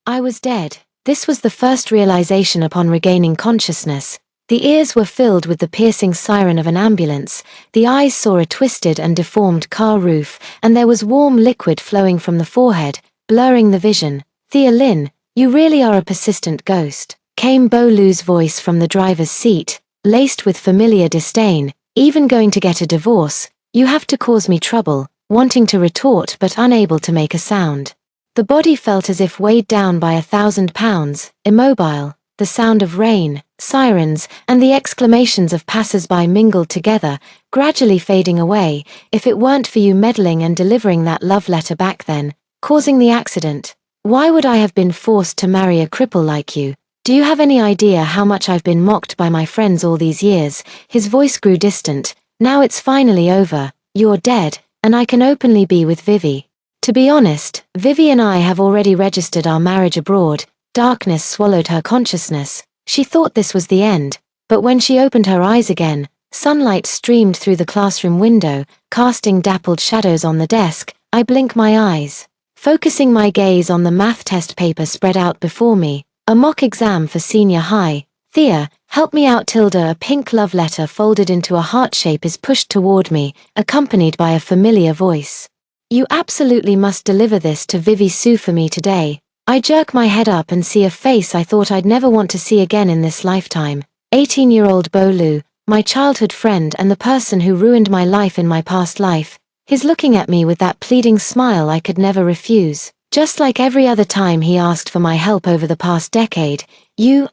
I was dead. This was the first realization upon regaining consciousness. The ears were filled with the piercing siren of an ambulance, the eyes saw a twisted and deformed car roof, and there was warm liquid flowing from the forehead, blurring the vision. "Thea Lynn, you really are a persistent ghost," came Bolu's voice from the driver's seat, laced with familiar disdain. "Even going to get a divorce, you have to cause me trouble," wanting to retort but unable to make a sound. The body felt as if weighed down by 1,000 pounds, immobile. The sound of rain, sirens, and the exclamations of passers-by mingled together, gradually fading away. "If it weren't for you meddling and delivering that love letter back then, causing the accident, why would I have been forced to marry a cripple like you? Do you have any idea how much I've been mocked by my friends all these years?" His voice grew distant. "Now it's finally over. You're dead, and I can openly be with Vivi. To be honest, Vivi and I have already registered our marriage abroad." Darkness swallowed her consciousness. She thought this was the end, but when she opened her eyes again, sunlight streamed through the classroom window, casting dappled shadows on the desk. I blink my eyes, focusing my gaze on the math test paper spread out before me, a mock exam for senior high. "Thea, help me out." Tilda, a pink love letter folded into a heart shape, is pushed toward me, accompanied by a familiar voice. "You absolutely must deliver this to Vivi Sue for me today." I jerk my head up and see a face I thought I'd never want to see again in this lifetime. 18-year-old Bolu, my childhood friend and the person who ruined my life in my past life. He's looking at me with that pleading smile I could never refuse. Just like every other time he asked for my help over the past decade. The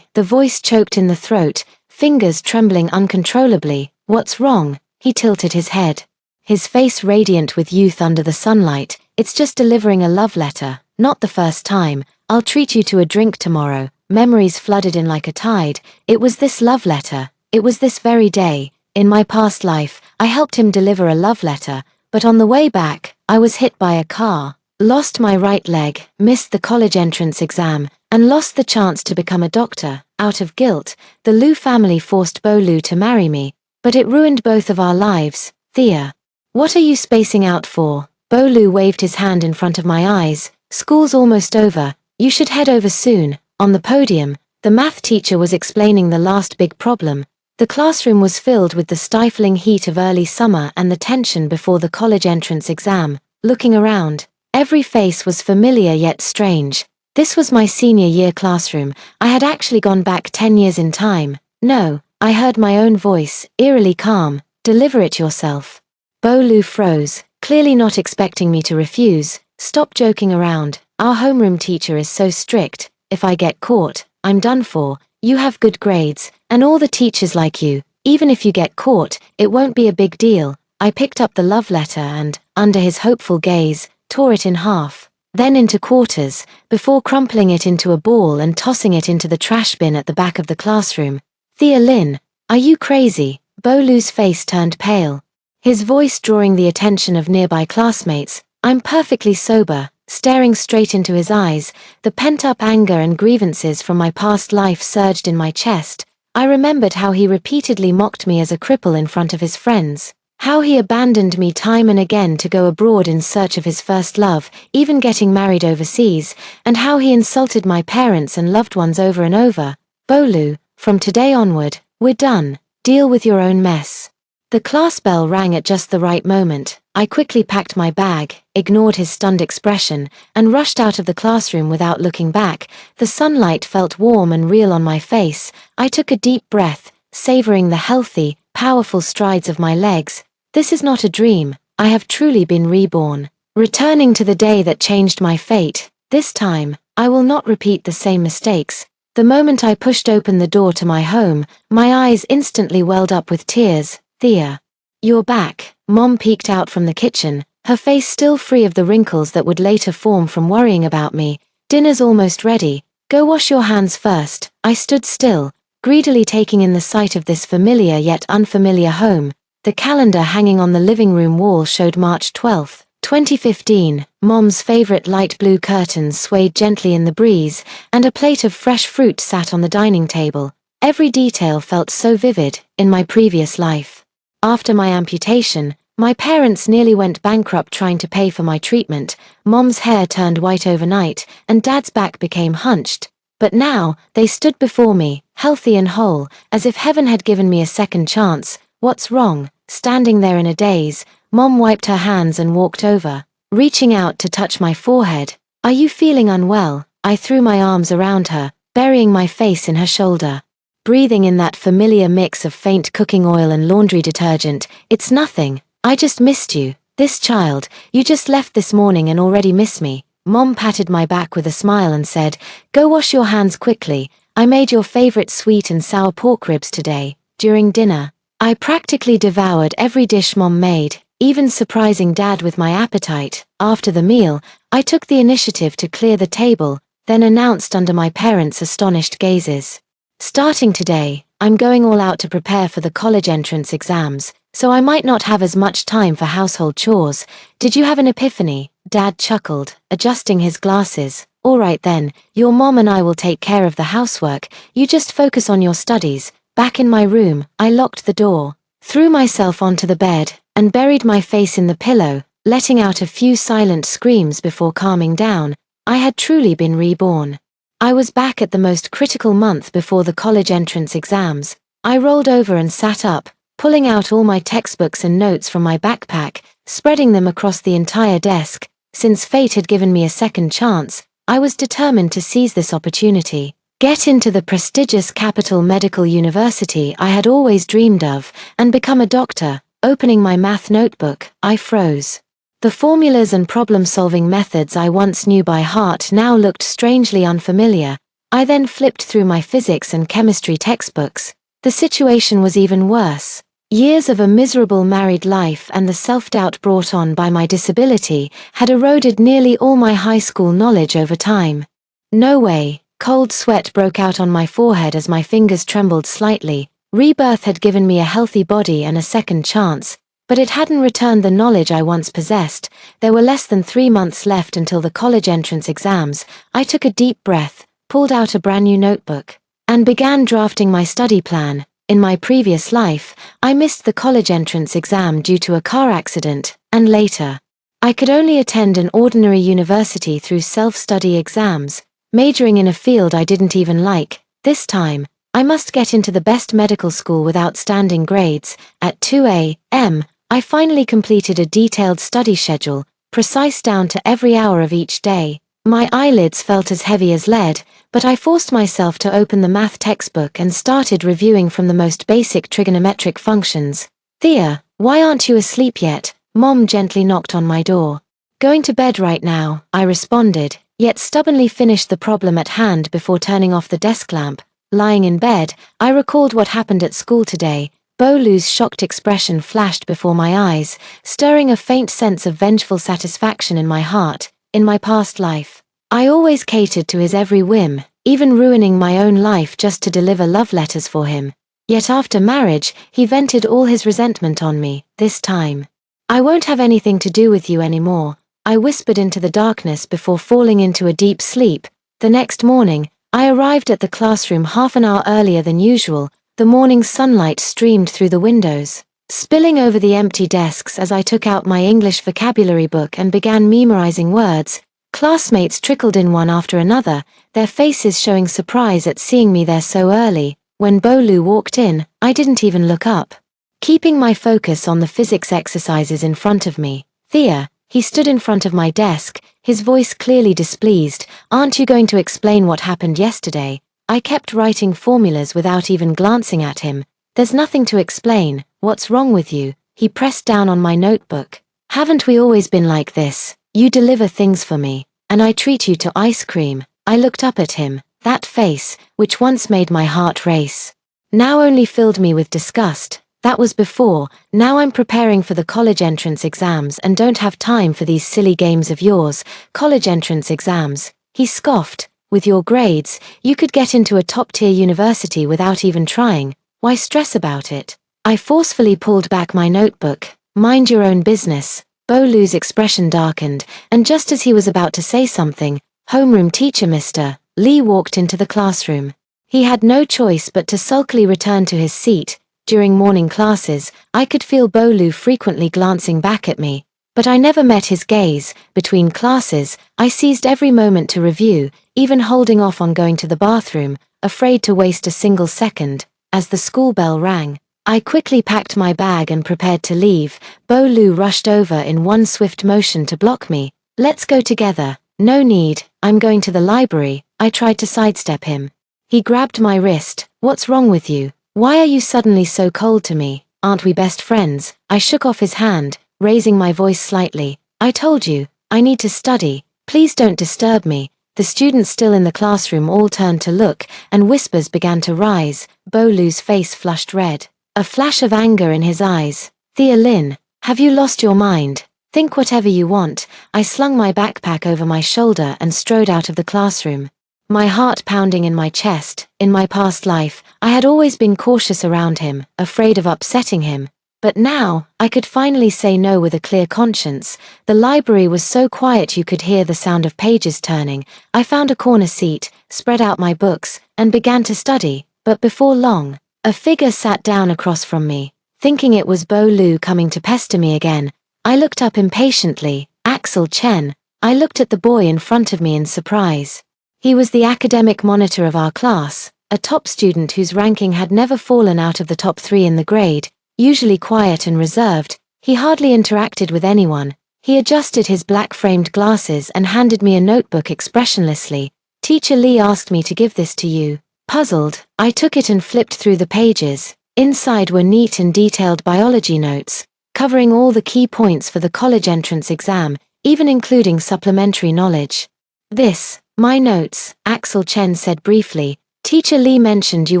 voice choked in the throat, fingers trembling uncontrollably. "What's wrong?" He tilted his head, his face radiant with youth under the sunlight. "It's just delivering a love letter. Not the first time. I'll treat you to a drink tomorrow." Memories flooded in like a tide. It was this love letter. It was this very day. In my past life, I helped him deliver a love letter, but on the way back, I was hit by a car, lost my right leg, missed the college entrance exam, and lost the chance to become a doctor. Out of guilt, the Liu family forced Bolu to marry me, but it ruined both of our lives. "Thea, what are you spacing out for?" Bolu waved his hand in front of my eyes. "School's almost over. You should head over soon." On the podium, the math teacher was explaining the last big problem. The classroom was filled with the stifling heat of early summer and the tension before the college entrance exam. Looking around, every face was familiar yet strange. This was my senior year classroom. I had actually gone back 10 years in time. "No," I heard my own voice, eerily calm. "Deliver it yourself." Bolu froze, clearly not expecting me to refuse. "Stop joking around. Our homeroom teacher is so strict. If I get caught, I'm done for. You have good grades, and all the teachers like you. Even if you get caught, it won't be a big deal." I picked up the love letter and, under his hopeful gaze, tore it in half, then into quarters, before crumpling it into a ball and tossing it into the trash bin at the back of the classroom. "Thea Lynn, are you crazy?" Bolu's face turned pale, his voice drawing the attention of nearby classmates. "I'm perfectly sober." Staring straight into his eyes, the pent-up anger and grievances from my past life surged in my chest. I remembered how he repeatedly mocked me as a cripple in front of his friends, how he abandoned me time and again to go abroad in search of his first love, even getting married overseas, and how he insulted my parents and loved ones over and over. "Bolu, from today onward, we're done. Deal with your own mess." The class bell rang at just the right moment. I quickly packed my bag, ignored his stunned expression, and rushed out of the classroom without looking back. The sunlight felt warm and real on my face. I took a deep breath, savoring the healthy, powerful strides of my legs. This is not a dream. I have truly been reborn, returning to the day that changed my fate. This time, I will not repeat the same mistakes. The moment I pushed open the door to my home, my eyes instantly welled up with tears. "Thea, you're back." Mom peeked out from the kitchen, her face still free of the wrinkles that would later form from worrying about me. "Dinner's almost ready. Go wash your hands first." I stood still, greedily taking in the sight of this familiar yet unfamiliar home. The calendar hanging on the living room wall showed March 12th, 2015. Mom's favorite light blue curtains swayed gently in the breeze, and a plate of fresh fruit sat on the dining table. Every detail felt so vivid in my previous life. After my amputation, My parents nearly went bankrupt trying to pay for my treatment. Mom's hair turned white overnight, and Dad's back became hunched. But now, they stood before me, healthy and whole, as if heaven had given me a second chance. What's wrong? Standing there in a daze, Mom wiped her hands and walked over, reaching out to touch my forehead. Are you feeling unwell? I threw my arms around her, burying my face in her shoulder. Breathing in that familiar mix of faint cooking oil and laundry detergent. It's nothing. I just missed you. This child, you just left this morning and already miss me. Mom patted my back with a smile and said, "Go wash your hands quickly. I made your favorite sweet and sour pork ribs today." During dinner, I practically devoured every dish Mom made, even surprising Dad with my appetite. After the meal, I took the initiative to clear the table, then announced under my parents' astonished gazes. "Starting today, I'm going all out to prepare for the college entrance exams, so I might not have as much time for household chores. Did you have an epiphany?" Dad chuckled, adjusting his glasses. "All right then, your mom and I will take care of the housework, you just focus on your studies." Back in my room, I locked the door, threw myself onto the bed, and buried my face in the pillow, letting out a few silent screams before calming down. I had truly been reborn. I was back at the most critical month before the college entrance exams. I rolled over and sat up, pulling out all my textbooks and notes from my backpack, spreading them across the entire desk. Since fate had given me a second chance, I was determined to seize this opportunity, get into the prestigious Capital Medical University I had always dreamed of, and become a doctor. Opening my math notebook, I froze. The formulas and problem-solving methods I once knew by heart now looked strangely unfamiliar. I then flipped through my physics and chemistry textbooks. The situation was even worse. Years of a miserable married life and the self-doubt brought on by my disability had eroded nearly all my high school knowledge over time. No way. Cold sweat broke out on my forehead as my fingers trembled slightly. Rebirth had given me a healthy body and a second chance, but it hadn't returned the knowledge I once possessed. There were less than 3 months left until the college entrance exams. I took a deep breath, pulled out a brand new notebook, and began drafting my study plan. In my previous life, I missed the college entrance exam due to a car accident, and later, I could only attend an ordinary university through self-study exams, majoring in a field I didn't even like. This time, I must get into the best medical school with outstanding grades. At 2 a.m., I finally completed a detailed study schedule, precise down to every hour of each day. My eyelids felt as heavy as lead, but I forced myself to open the math textbook and started reviewing from the most basic trigonometric functions. "Thea, why aren't you asleep yet?" Mom gently knocked on my door. "Going to bed right now," I responded, yet stubbornly finished the problem at hand before turning off the desk lamp. Lying in bed, I recalled what happened at school today. Bolu's shocked expression flashed before my eyes, stirring a faint sense of vengeful satisfaction in my heart. In my past life, I always catered to his every whim, even ruining my own life just to deliver love letters for him. Yet after marriage, he vented all his resentment on me. This time, "I won't have anything to do with you anymore," I whispered into the darkness before falling into a deep sleep. The next morning, I arrived at the classroom half an hour earlier than usual. The morning sunlight streamed through the windows, spilling over the empty desks as I took out my English vocabulary book and began memorizing words. Classmates trickled in one after another, their faces showing surprise at seeing me there so early. When Bolu walked in, I didn't even look up, keeping my focus on the physics exercises in front of me. "Thea," he stood in front of my desk, his voice clearly displeased. "Aren't you going to explain what happened yesterday?" I kept writing formulas without even glancing at him. "There's nothing to explain. What's wrong with you?" He pressed down on my notebook. "Haven't we always been like this? You deliver things for me, and I treat you to ice cream." I looked up at him. That face, which once made my heart race, now only filled me with disgust. That was before. Now I'm preparing for the college entrance exams and don't have time for these silly games of yours. "College entrance exams," he scoffed. "With your grades, you could get into a top-tier university without even trying. Why stress about it?" I forcefully pulled back my notebook. "Mind your own business." Bolu's expression darkened, and just as he was about to say something, homeroom teacher Mr. Lee walked into the classroom. He had no choice but to sulkily return to his seat, During morning classes, I could feel Bolu frequently glancing back at me, but I never met his gaze. Between classes, I seized every moment to review, even holding off on going to the bathroom, afraid to waste a single second. As the school bell rang, I quickly packed my bag and prepared to leave. Bolu rushed over in one swift motion to block me. "Let's go together." "No need, I'm going to the library." I tried to sidestep him. He grabbed my wrist. "What's wrong with you? Why are you suddenly so cold to me? Aren't we best friends?" I shook off his hand, raising my voice slightly. "I told you, I need to study. Please don't disturb me." The students still in the classroom all turned to look, and whispers began to rise. Bolu's face flushed red, a flash of anger in his eyes. "Thea Lynn, have you lost your mind? Think whatever you want." I slung my backpack over my shoulder and strode out of the classroom, my heart pounding in my chest. In my past life, I had always been cautious around him, afraid of upsetting him. But now, I could finally say no with a clear conscience. The library was so quiet you could hear the sound of pages turning. I found a corner seat, spread out my books, and began to study. But before long, a figure sat down across from me. Thinking it was Bolu coming to pester me again, I looked up impatiently. Axel Chen. I looked at the boy in front of me in surprise. He was the academic monitor of our class, a top student whose ranking had never fallen out of the top 3 in the grade. Usually quiet and reserved, he hardly interacted with anyone. He adjusted his black-framed glasses and handed me a notebook expressionlessly. "Teacher Lee asked me to give this to you." Puzzled, I took it and flipped through the pages. Inside were neat and detailed biology notes, covering all the key points for the college entrance exam, even including supplementary knowledge. "This, my notes," Axel Chen said briefly. "Teacher Lee mentioned you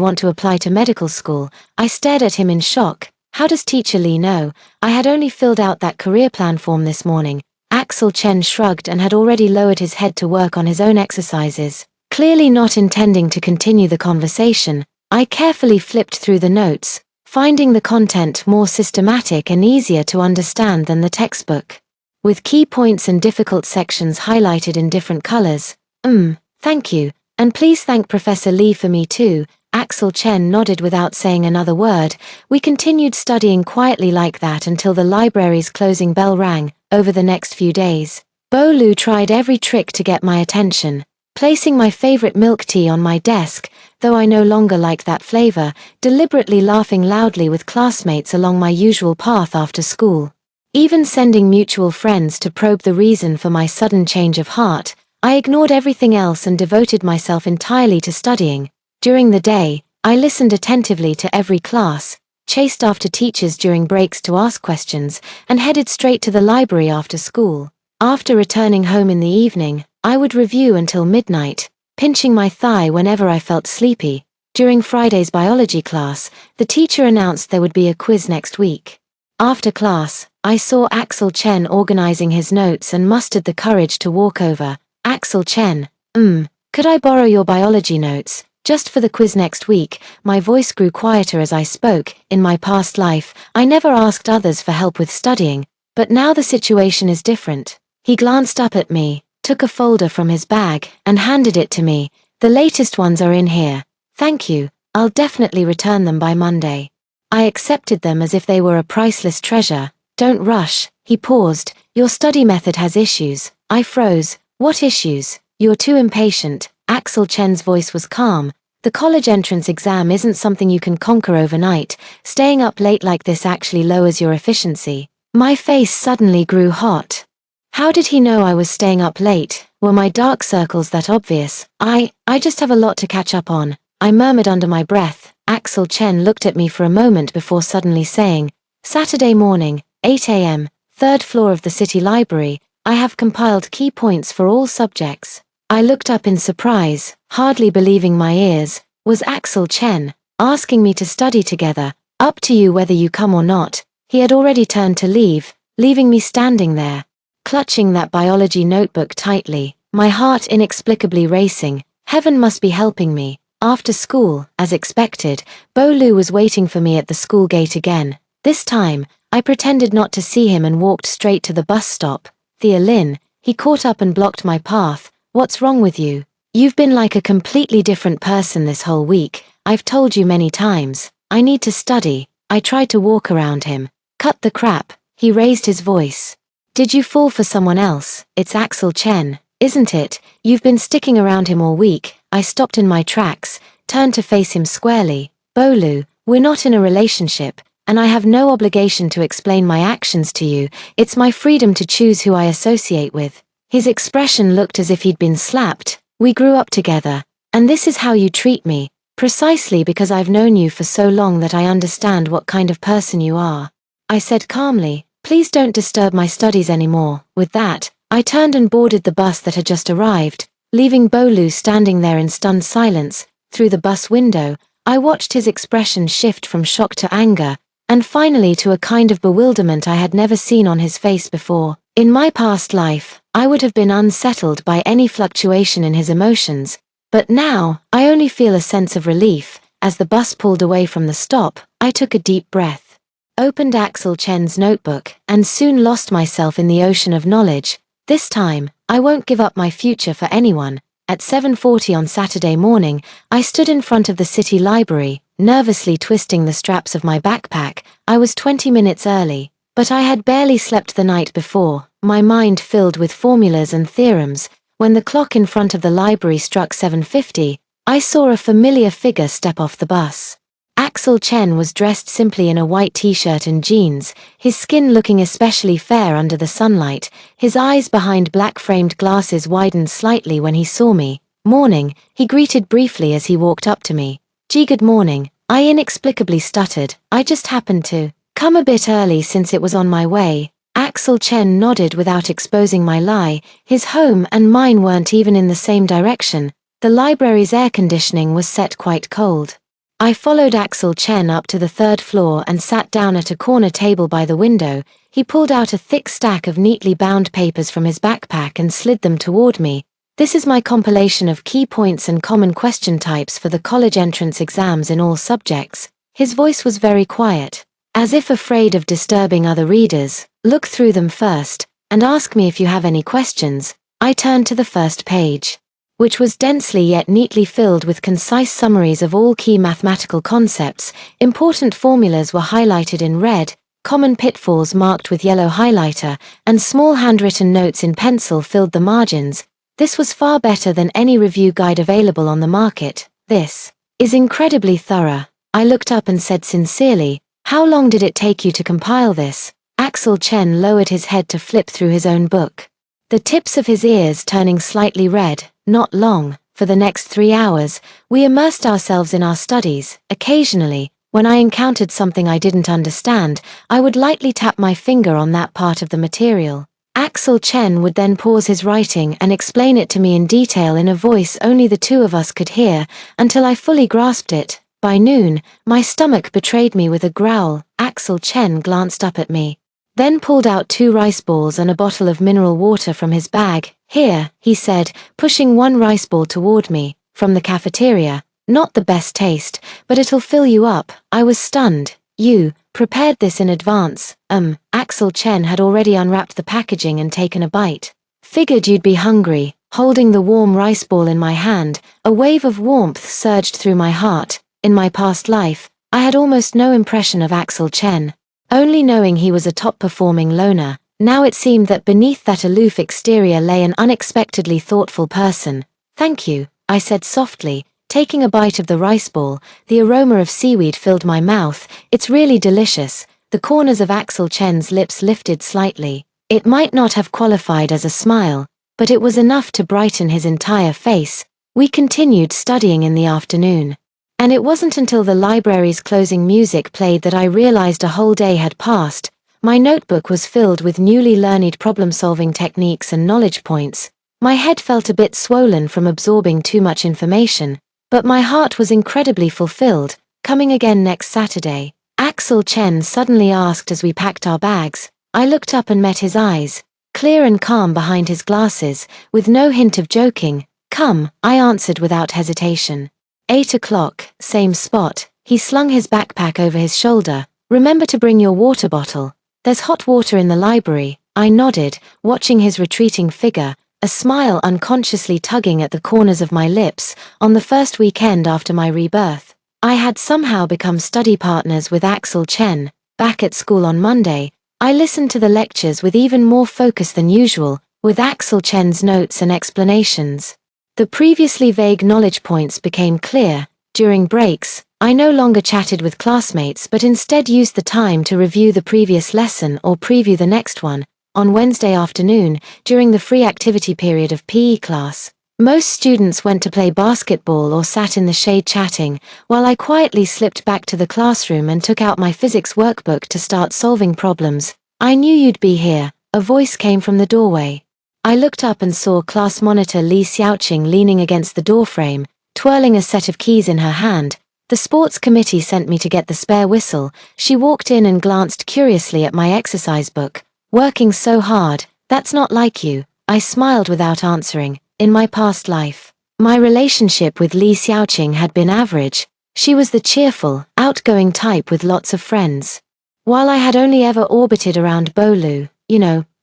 want to apply to medical school." I stared at him in shock. How does Teacher Lee know? I had only filled out that career plan form this morning. Axel Chen shrugged and had already lowered his head to work on his own exercises. Clearly not intending to continue the conversation, I carefully flipped through the notes, finding the content more systematic and easier to understand than the textbook, with key points and difficult sections highlighted in different colors. Thank you, and please thank Professor Lee for me too." Axel Chen nodded without saying another word. We continued studying quietly like that until the library's closing bell rang. Over the next few days, Bolu tried every trick to get my attention, placing my favorite milk tea on my desk, though I no longer liked that flavor, deliberately laughing loudly with classmates along my usual path after school, even sending mutual friends to probe the reason for my sudden change of heart. I ignored everything else and devoted myself entirely to studying. During the day, I listened attentively to every class, chased after teachers during breaks to ask questions, and headed straight to the library after school. After returning home in the evening, I would review until midnight, pinching my thigh whenever I felt sleepy. During Friday's biology class, the teacher announced there would be a quiz next week. After class, I saw Axel Chen organizing his notes and mustered the courage to walk over. "Axel Chen, could I borrow your biology notes? Just for the quiz next week." My voice grew quieter as I spoke. In my past life, I never asked others for help with studying, but now the situation is different. He glanced up at me, took a folder from his bag, and handed it to me. "The latest ones are in here." "Thank you, I'll definitely return them by Monday." I accepted them as if they were a priceless treasure. "Don't rush." He paused. "Your study method has issues." I froze. "What issues?" "You're too impatient." Axel Chen's voice was calm. "The college entrance exam isn't something you can conquer overnight. Staying up late like this actually lowers your efficiency." My face suddenly grew hot. How did he know I was staying up late? Were my dark circles that obvious? I just have a lot to catch up on," I murmured under my breath. Axel Chen looked at me for a moment before suddenly saying, "Saturday morning, 8 a.m., 3rd floor of the city library. I have compiled key points for all subjects." I looked up in surprise, hardly believing my ears. Was Axel Chen asking me to study together? "Up to you whether you come or not." He had already turned to leave, leaving me standing there, clutching that biology notebook tightly, my heart inexplicably racing. Heaven must be helping me. After school, as expected, Bolu was waiting for me at the school gate again. This time, I pretended not to see him and walked straight to the bus stop. "Thea Lynn," he caught up and blocked my path. "What's wrong with you? You've been like a completely different person this whole week." "I've told you many times, I need to study." I tried to walk around him. Cut the crap, he raised his voice. Did you fall for someone else? It's Axel Chen, isn't it? You've been sticking around him all week. I stopped in my tracks, turned to face him squarely. Bolu, we're not in a relationship, and I have no obligation to explain my actions to you. It's my freedom to choose who I associate with. His expression looked as if he'd been slapped. We grew up together, and this is how you treat me, precisely because I've known you for so long that I understand what kind of person you are. I said calmly, please don't disturb my studies anymore. With that, I turned and boarded the bus that had just arrived, leaving Bolu standing there in stunned silence. Through the bus window, I watched his expression shift from shock to anger, and finally to a kind of bewilderment I had never seen on his face before. In my past life, I would have been unsettled by any fluctuation in his emotions, but now, I only feel a sense of relief. As the bus pulled away from the stop, I took a deep breath, opened Axel Chen's notebook, and soon lost myself in the ocean of knowledge. This time, I won't give up my future for anyone. At 7:40 on Saturday morning, I stood in front of the city library, nervously twisting the straps of my backpack. I was 20 minutes early, but I had barely slept the night before, my mind filled with formulas and theorems. When the clock in front of the library struck 7:50, I saw a familiar figure step off the bus. Axel Chen was dressed simply in a white t-shirt and jeans, his skin looking especially fair under the sunlight. His eyes behind black-framed glasses widened slightly when he saw me. Morning, he greeted briefly as he walked up to me. Gee, good morning, I inexplicably stuttered. I just happened to come a bit early since it was on my way. Axel Chen nodded without exposing my lie. His home and mine weren't even in the same direction. The library's air conditioning was set quite cold. I followed Axel Chen up to the third floor and sat down at a corner table by the window. He pulled out a thick stack of neatly bound papers from his backpack and slid them toward me. This is my compilation of key points and common question types for the college entrance exams in all subjects. His voice was very quiet, as if afraid of disturbing other readers. Look through them first, and ask me if you have any questions. I turned to the first page, which was densely yet neatly filled with concise summaries of all key mathematical concepts. Important formulas were highlighted in red, common pitfalls marked with yellow highlighter, and small handwritten notes in pencil filled the margins. This was far better than any review guide available on the market. This is incredibly thorough. I looked up and said sincerely, how long did it take you to compile this? Axel Chen lowered his head to flip through his own book, the tips of his ears turning slightly red. Not long. For the next 3 hours, we immersed ourselves in our studies. Occasionally, when I encountered something I didn't understand, I would lightly tap my finger on that part of the material. Axel Chen would then pause his writing and explain it to me in detail in a voice only the two of us could hear, until I fully grasped it. By noon, my stomach betrayed me with a growl. Axel Chen glanced up at me, then pulled out 2 rice balls and a bottle of mineral water from his bag. Here, he said, pushing one rice ball toward me, from the cafeteria. Not the best taste, but it'll fill you up. I was stunned. You prepared this in advance. Axel Chen had already unwrapped the packaging and taken a bite. Figured you'd be hungry. Holding the warm rice ball in my hand, a wave of warmth surged through my heart. In my past life, I had almost no impression of Axel Chen, only knowing he was a top-performing loner. Now it seemed that beneath that aloof exterior lay an unexpectedly thoughtful person. Thank you, I said softly, taking a bite of the rice ball. The aroma of seaweed filled my mouth. It's really delicious. The corners of Axel Chen's lips lifted slightly. It might not have qualified as a smile, but it was enough to brighten his entire face. We continued studying in the afternoon, and it wasn't until the library's closing music played that I realized a whole day had passed. My notebook was filled with newly learned problem-solving techniques and knowledge points. My head felt a bit swollen from absorbing too much information, but my heart was incredibly fulfilled. Coming again next Saturday? Axel Chen suddenly asked as we packed our bags. I looked up and met his eyes, clear and calm behind his glasses, with no hint of joking. Come, I answered without hesitation. 8 o'clock, same spot. He slung his backpack over his shoulder. Remember to bring your water bottle. There's hot water in the library. I nodded, watching his retreating figure, a smile unconsciously tugging at the corners of my lips. On the first weekend after my rebirth, I had somehow become study partners with Axel Chen. Back at school on Monday, I listened to the lectures with even more focus than usual, with Axel Chen's notes and explanations. The previously vague knowledge points became clear. During breaks, I no longer chatted with classmates but instead used the time to review the previous lesson or preview the next one. On Wednesday afternoon, during the free activity period of PE class, most students went to play basketball or sat in the shade chatting, while I quietly slipped back to the classroom and took out my physics workbook to start solving problems. "I knew you'd be here," a voice came from the doorway. I looked up and saw class monitor Li Xiaoqing leaning against the doorframe, twirling a set of keys in her hand. "The sports committee sent me to get the spare whistle." She walked in and glanced curiously at my exercise book. "Working so hard, that's not like you." I smiled without answering. In my past life, my relationship with Li Xiaoqing had been average. She was the cheerful, outgoing type with lots of friends. While I had only ever orbited around Bolu,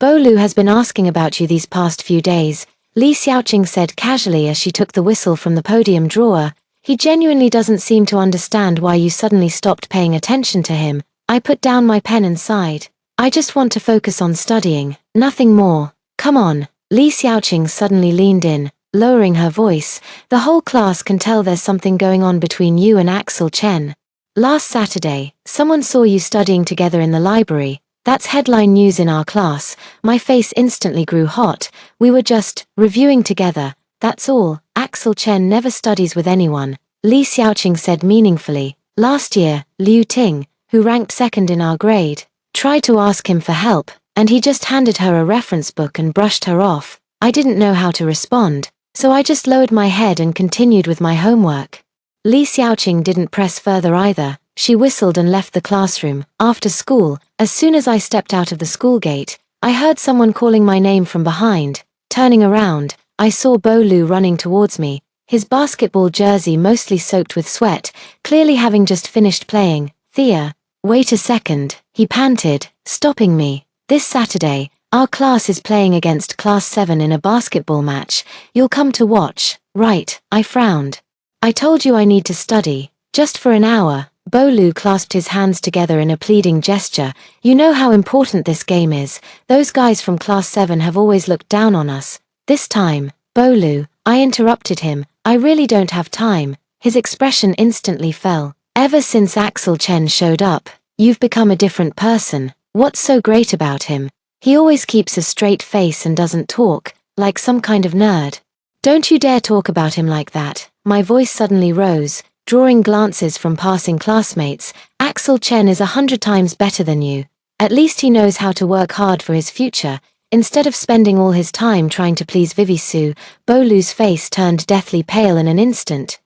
"Bolu has been asking about you these past few days," Li Xiaoqing said casually as she took the whistle from the podium drawer. "He genuinely doesn't seem to understand why you suddenly stopped paying attention to him." I put down my pen and sighed. "I just want to focus on studying, nothing more." "Come on." Li Xiaoqing suddenly leaned in, lowering her voice. "The whole class can tell there's something going on between you and Axel Chen. Last Saturday, someone saw you studying together in the library. That's headline news in our class." My face instantly grew hot. "We were just reviewing together, that's all. Axel Chen never studies with anyone," Li Xiaoqing said meaningfully. "Last year, Liu Ting, who ranked second in our grade, tried to ask him for help, and he just handed her a reference book and brushed her off. I didn't know how to respond, so I just lowered my head and continued with my homework." Li Xiaoqing didn't press further either. She whistled and left the classroom. After school, as soon as I stepped out of the school gate, I heard someone calling my name from behind. Turning around, I saw Bolu running towards me, his basketball jersey mostly soaked with sweat, clearly having just finished playing. "Thea, wait a second," he panted, stopping me. "This Saturday, our class is playing against Class 7 in a basketball match. You'll come to watch, right?" I frowned. "I told you I need to study, just for an hour." Bolu clasped his hands together in a pleading gesture. "You know how important this game is. Those guys from Class 7 have always looked down on us. This time, Bolu," I interrupted him, "I really don't have time." His expression instantly fell. "Ever since Axel Chen showed up, you've become a different person. What's so great about him? He always keeps a straight face and doesn't talk, like some kind of nerd." "Don't you dare talk about him like that." My voice suddenly rose, drawing glances from passing classmates. "Axel Chen is 100 times better than you. At least he knows how to work hard for his future, instead of spending all his time trying to please Vivi Su." Bolu's face turned deathly pale in an instant.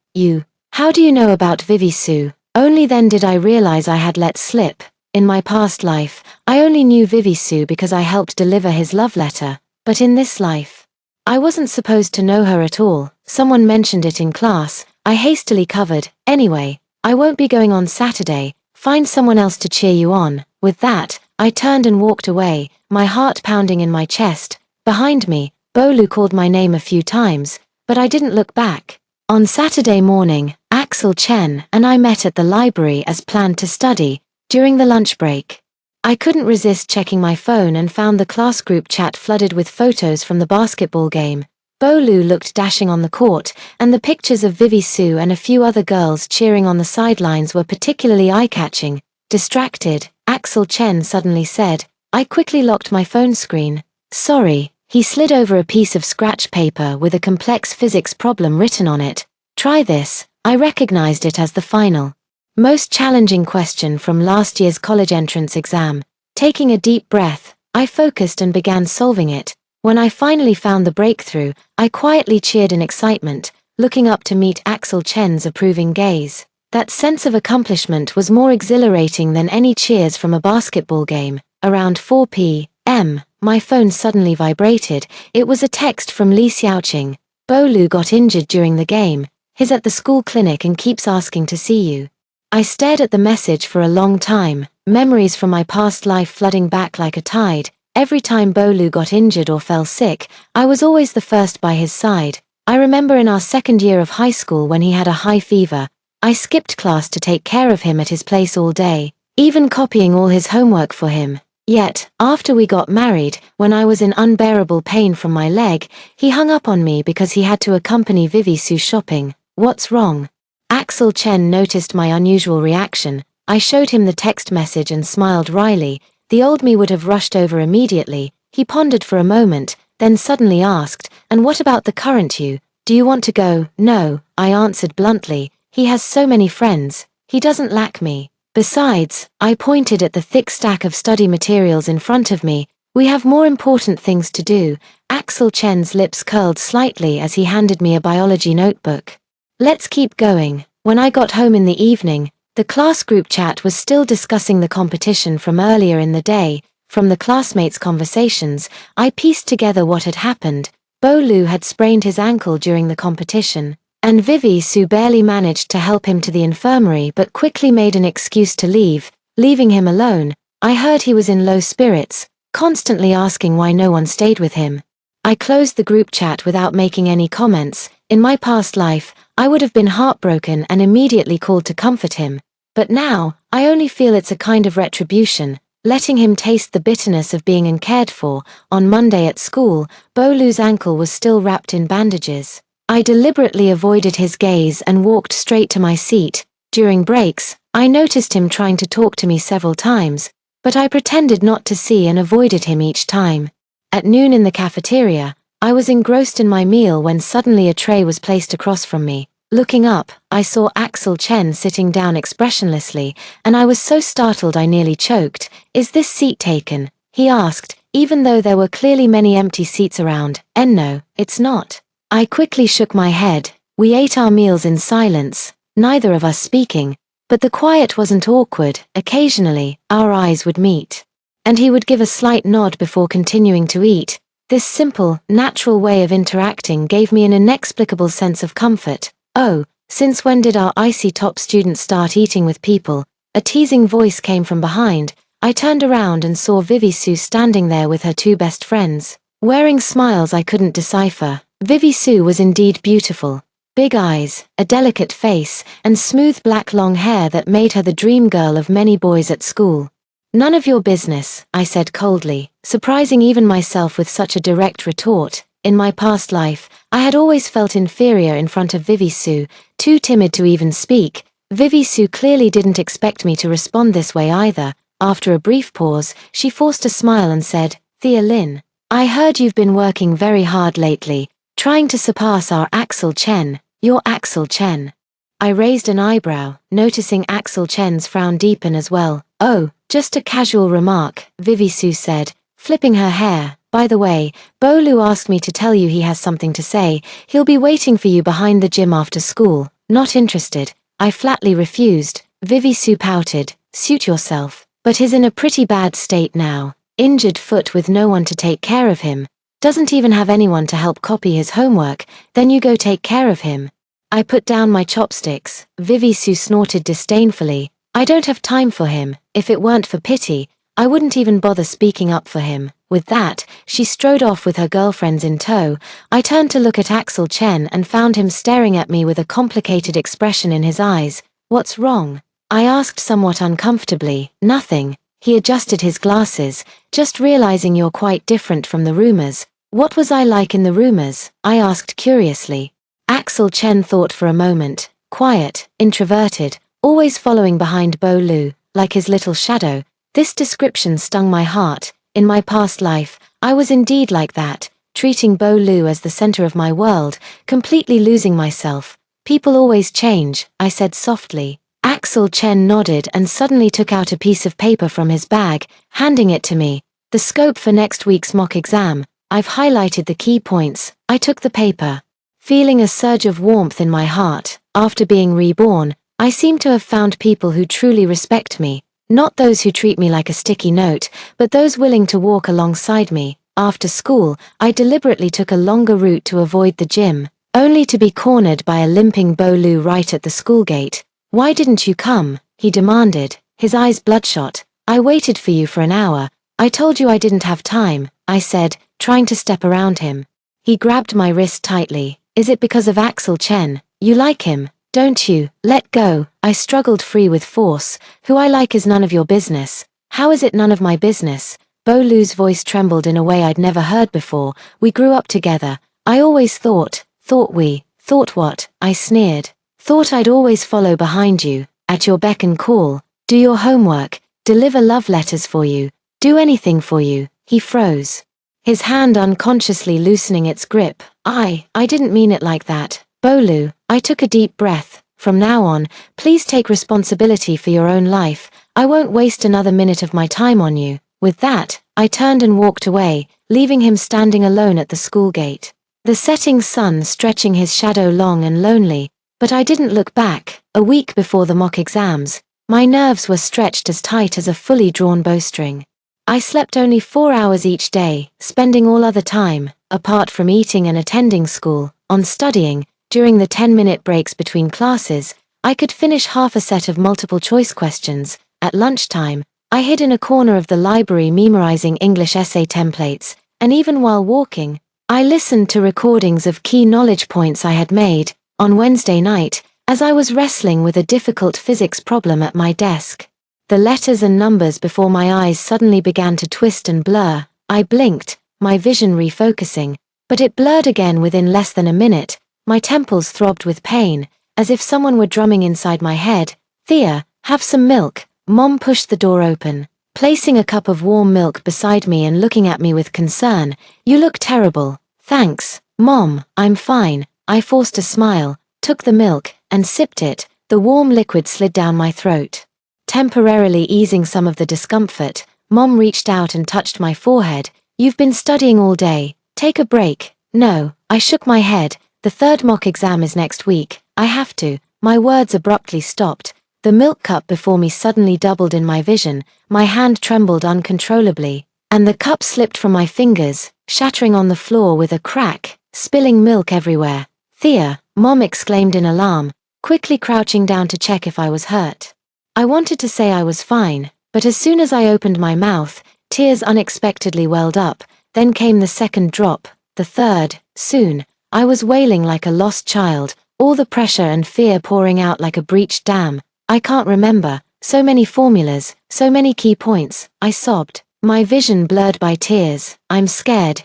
How do you know about Vivi Su?" Only then did I realize I had let slip. In my past life, I only knew Vivi Su because I helped deliver his love letter, but in this life, I wasn't supposed to know her at all. Someone mentioned it in class. I hastily covered. "Anyway, I won't be going on Saturday. Find someone else to cheer you on." With that, I turned and walked away, my heart pounding in my chest. Behind me, Bolu called my name a few times, but I didn't look back. On Saturday morning, Axel Chen and I met at the library as planned to study. During the lunch break, I couldn't resist checking my phone and found the class group chat flooded with photos from the basketball game. Bolu looked dashing on the court, and the pictures of Vivi Su and a few other girls cheering on the sidelines were particularly eye-catching. Distracted, Axel Chen suddenly said. I quickly locked my phone screen. "Sorry." He slid over a piece of scratch paper with a complex physics problem written on it. "Try this." I recognized it as the final, most challenging question from last year's college entrance exam. Taking a deep breath, I focused and began solving it. When I finally found the breakthrough, I quietly cheered in excitement, looking up to meet Axel Chen's approving gaze. That sense of accomplishment was more exhilarating than any cheers from a basketball game. Around 4 p.m., my phone suddenly vibrated. It was a text from Li Xiaoqing. "Bolu got injured during the game. He's at the school clinic and keeps asking to see you." I stared at the message for a long time, memories from my past life flooding back like a tide. Every time Bolu got injured or fell sick, I was always the first by his side. I remember in our second year of high school when he had a high fever, I skipped class to take care of him at his place all day, even copying all his homework for him. Yet, after we got married, when I was in unbearable pain from my leg, he hung up on me because he had to accompany Vivi Sue shopping. What's wrong? Axel Chen noticed my unusual reaction. I showed him the text message and smiled wryly. The old me would have rushed over immediately. He pondered for a moment, then suddenly asked, "And what about the current you? Do you want to go?" "No," I answered bluntly. "He has so many friends. He doesn't lack me. Besides," I pointed at the thick stack of study materials in front of me, "we have more important things to do." Axel Chen's lips curled slightly as he handed me a biology notebook. "Let's keep going." When I got home in the evening, the class group chat was still discussing the competition from earlier in the day. From the classmates' conversations, I pieced together what had happened. Bo Lu had sprained his ankle during the competition, and Vivi Sue barely managed to help him to the infirmary but quickly made an excuse to leave, leaving him alone. I heard he was in low spirits, constantly asking why no one stayed with him. I closed the group chat without making any comments. In my past life, I would have been heartbroken and immediately called to comfort him. But now, I only feel it's a kind of retribution, letting him taste the bitterness of being uncared for. On Monday at school, Bo Lu's ankle was still wrapped in bandages. I deliberately avoided his gaze and walked straight to my seat. During breaks, I noticed him trying to talk to me several times, but I pretended not to see and avoided him each time. At noon in the cafeteria, I was engrossed in my meal when suddenly a tray was placed across from me. Looking up, I saw Axel Chen sitting down expressionlessly, and I was so startled I nearly choked. "Is this seat taken?" he asked, even though there were clearly many empty seats around. "No, it's not." I quickly shook my head. We ate our meals in silence, neither of us speaking, but the quiet wasn't awkward. Occasionally, our eyes would meet, and he would give a slight nod before continuing to eat. This simple, natural way of interacting gave me an inexplicable sense of comfort. "Oh, since when did our icy top student start eating with people?" A teasing voice came from behind. I turned around and saw Vivi Sue standing there with her two best friends, wearing smiles I couldn't decipher. Vivi Sue was indeed beautiful. Big eyes, a delicate face, and smooth black long hair that made her the dream girl of many boys at school. "None of your business," I said coldly, surprising even myself with such a direct retort. In my past life, I had always felt inferior in front of Vivi Sue, too timid to even speak. Vivi Sue clearly didn't expect me to respond this way either. After a brief pause, she forced a smile and said, "Thea Lin, I heard you've been working very hard lately, trying to surpass our Axel Chen. You're Axel Chen." I raised an eyebrow, noticing Axel Chen's frown deepen as well. "Oh, just a casual remark," Vivi Sue said, flipping her hair. "By the way, Bo Lu asked me to tell you he has something to say. He'll be waiting for you behind the gym after school." "Not interested." I flatly refused. Vivi Sue pouted. "Suit yourself." "But he's in a pretty bad state now. Injured foot with no one to take care of him. Doesn't even have anyone to help copy his homework. Then you go take care of him." I put down my chopsticks. Vivi Sue snorted disdainfully. "I don't have time for him. If it weren't for pity, I wouldn't even bother speaking up for him." With that, she strode off with her girlfriends in tow. I turned to look at Axel Chen and found him staring at me with a complicated expression in his eyes. "What's wrong?" I asked somewhat uncomfortably. "Nothing." He adjusted his glasses. "Just realizing you're quite different from the rumors." "What was I like in the rumors?" I asked curiously. Axel Chen thought for a moment. "Quiet, introverted, always following behind Bo Lu, like his little shadow." This description stung my heart. In my past life, I was indeed like that, treating Bo Lu as the center of my world, completely losing myself. "People always change," I said softly. Axel Chen nodded and suddenly took out a piece of paper from his bag, handing it to me. "The scope for next week's mock exam. I've highlighted the key points." I took the paper, feeling a surge of warmth in my heart. After being reborn, I seem to have found people who truly respect me. Not those who treat me like a sticky note, but those willing to walk alongside me. After school, I deliberately took a longer route to avoid the gym, only to be cornered by a limping Bo Lu right at the school gate. "Why didn't you come?" he demanded, his eyes bloodshot. "I waited for you for an hour." "I told you I didn't have time," I said, trying to step around him. He grabbed my wrist tightly. "Is it because of Axel Chen? You like him, Don't you, let go, I struggled free with force. Who I like is none of your business. How is it none of my business? Bolu's voice trembled in a way I'd never heard before. We grew up together. I always thought what? I sneered. Thought I'd always follow behind you, at your beck and call, do your homework, deliver love letters for you, do anything for you. He froze, his hand unconsciously loosening its grip. I didn't mean it like that. Bolu, I took a deep breath. From now on, please take responsibility for your own life. I won't waste another minute of my time on you. With that, I turned and walked away, leaving him standing alone at the school gate. The setting sun stretching his shadow long and lonely, but I didn't look back. A week before the mock exams, my nerves were stretched as tight as a fully drawn bowstring. I slept only 4 hours each day, spending all other time, apart from eating and attending school, on studying. During the 10-minute breaks between classes, I could finish half a set of multiple-choice questions. At lunchtime, I hid in a corner of the library memorizing English essay templates, and even while walking, I listened to recordings of key knowledge points I had made. On Wednesday night, as I was wrestling with a difficult physics problem at my desk, the letters and numbers before my eyes suddenly began to twist and blur. I blinked, my vision refocusing, but it blurred again within less than a minute. My temples throbbed with pain, as if someone were drumming inside my head. Thea, have some milk. Mom pushed the door open, placing a cup of warm milk beside me and looking at me with concern. You look terrible. Thanks, Mom, I'm fine. I forced a smile, took the milk, and sipped it. The warm liquid slid down my throat, temporarily easing some of the discomfort. Mom reached out and touched my forehead. You've been studying all day. Take a break. No, I shook my head. The third mock exam is next week. I have to. My words abruptly stopped. The milk cup before me suddenly doubled in my vision. My hand trembled uncontrollably, and the cup slipped from my fingers, shattering on the floor with a crack, spilling milk everywhere. Thea, Mom exclaimed in alarm, quickly crouching down to check if I was hurt. I wanted to say I was fine, but as soon as I opened my mouth, tears unexpectedly welled up. Then came the second drop, the third. Soon, I was wailing like a lost child, all the pressure and fear pouring out like a breached dam. I can't remember, so many formulas, so many key points, I sobbed, my vision blurred by tears. I'm scared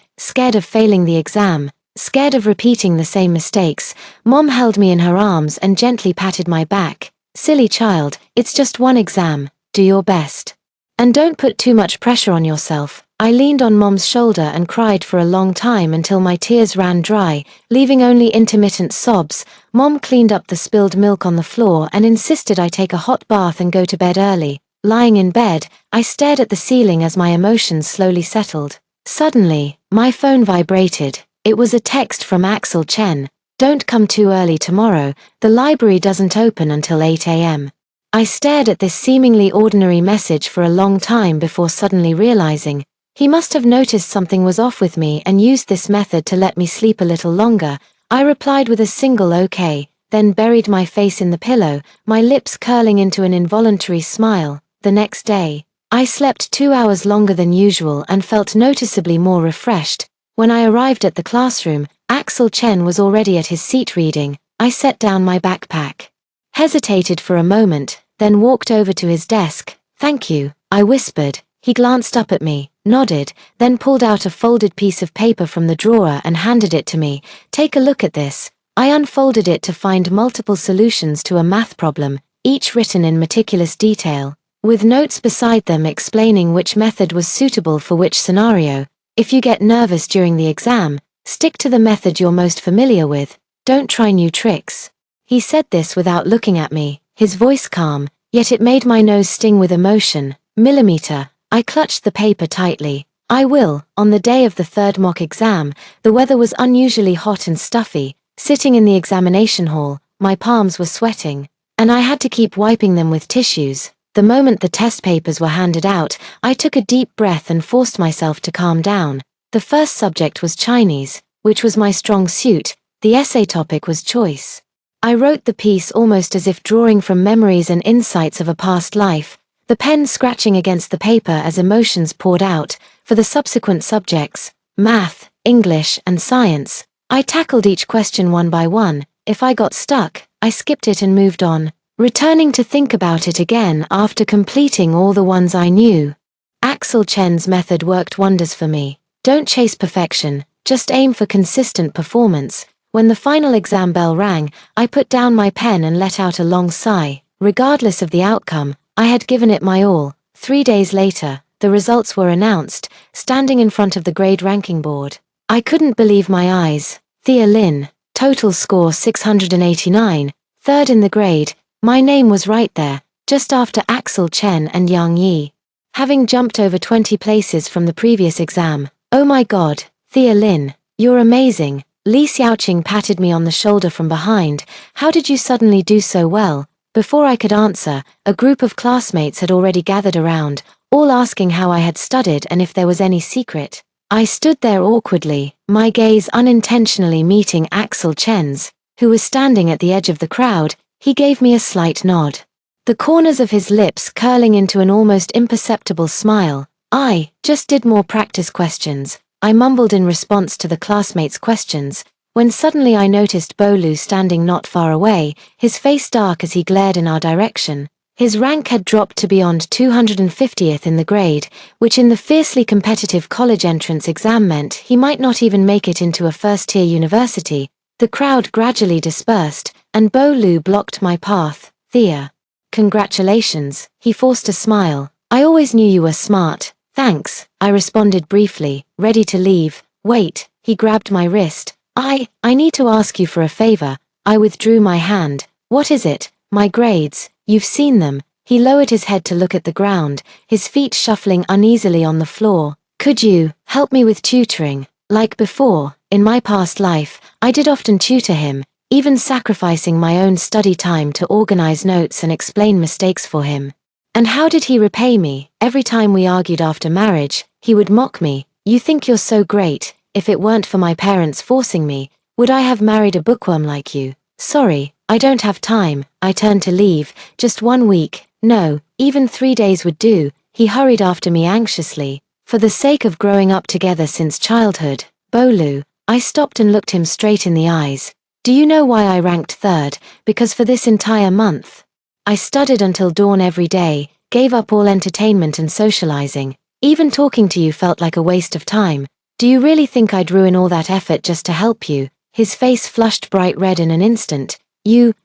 of failing the exam, scared of repeating the same mistakes. Mom held me in her arms and gently patted my back. Silly child, it's just one exam, do your best. And don't put too much pressure on yourself. I leaned on Mom's shoulder and cried for a long time until my tears ran dry, leaving only intermittent sobs. Mom cleaned up the spilled milk on the floor and insisted I take a hot bath and go to bed early. Lying in bed, I stared at the ceiling as my emotions slowly settled. Suddenly, my phone vibrated. It was a text from Axel Chen. Don't come too early tomorrow, the library doesn't open until 8 a.m. I stared at this seemingly ordinary message for a long time before suddenly realizing, he must have noticed something was off with me and used this method to let me sleep a little longer. I replied with a single okay, then buried my face in the pillow, my lips curling into an involuntary smile. The next day, I slept 2 hours longer than usual and felt noticeably more refreshed. When I arrived at the classroom, Axel Chen was already at his seat reading. I set down my backpack, hesitated for a moment, then walked over to his desk. Thank you, I whispered. He glanced up at me, nodded, then pulled out a folded piece of paper from the drawer and handed it to me. Take a look at this. I unfolded it to find multiple solutions to a math problem, each written in meticulous detail, with notes beside them explaining which method was suitable for which scenario. If you get nervous during the exam, stick to the method you're most familiar with. Don't try new tricks. He said this without looking at me, his voice calm, yet it made my nose sting with emotion. Millimeter. I clutched the paper tightly. I will. On the day of the third mock exam, the weather was unusually hot and stuffy. Sitting in the examination hall, my palms were sweating, and I had to keep wiping them with tissues. The moment the test papers were handed out, I took a deep breath and forced myself to calm down. The first subject was Chinese, which was my strong suit. The essay topic was choice. I wrote the piece almost as if drawing from memories and insights of a past life, the pen scratching against the paper as emotions poured out. For the subsequent subjects, math, English, and science, I tackled each question one by one. If I got stuck, I skipped it and moved on, returning to think about it again after completing all the ones I knew. Axel Chen's method worked wonders for me. Don't chase perfection, just aim for consistent performance. When the final exam bell rang, I put down my pen and let out a long sigh. Regardless of the outcome, I had given it my all. 3 days later, the results were announced, standing in front of the grade ranking board. I couldn't believe my eyes. Thea Lin, total score 689, third in the grade. My name was right there, just after Axel Chen and Yang Yi. Having jumped over 20 places from the previous exam. Oh my god, Thea Lin, you're amazing. Li Xiaoqing patted me on the shoulder from behind. How did you suddenly do so well? Before I could answer, a group of classmates had already gathered around, all asking how I had studied and if there was any secret. I stood there awkwardly, my gaze unintentionally meeting Axel Chen's, who was standing at the edge of the crowd. He gave me a slight nod, the corners of his lips curling into an almost imperceptible smile. I just did more practice questions, I mumbled in response to the classmates' questions, when suddenly I noticed Bolu standing not far away, his face dark as he glared in our direction. His rank had dropped to beyond 250th in the grade, which in the fiercely competitive college entrance exam meant he might not even make it into a first-tier university. The crowd gradually dispersed, and Bolu blocked my path. Thea. Congratulations, he forced a smile. I always knew you were smart. Thanks, I responded briefly, ready to leave. Wait, he grabbed my wrist. I need to ask you for a favor. I withdrew my hand. What is it? My grades, you've seen them. He lowered his head to look at the ground, his feet shuffling uneasily on the floor. Could you help me with tutoring? Like before, in my past life, I did often tutor him, even sacrificing my own study time to organize notes and explain mistakes for him. And how did he repay me? Every time we argued after marriage, he would mock me. You think you're so great. If it weren't for my parents forcing me, would I have married a bookworm like you? Sorry, I don't have time. I turned to leave. Just 1 week. No, even 3 days would do. He hurried after me anxiously. For the sake of growing up together since childhood. Bolu. I stopped and looked him straight in the eyes. Do you know why I ranked third? Because for this entire month, I studied until dawn every day, gave up all entertainment and socializing. Even talking to you felt like a waste of time. Do you really think I'd ruin all that effort just to help you? His face flushed bright red in an instant.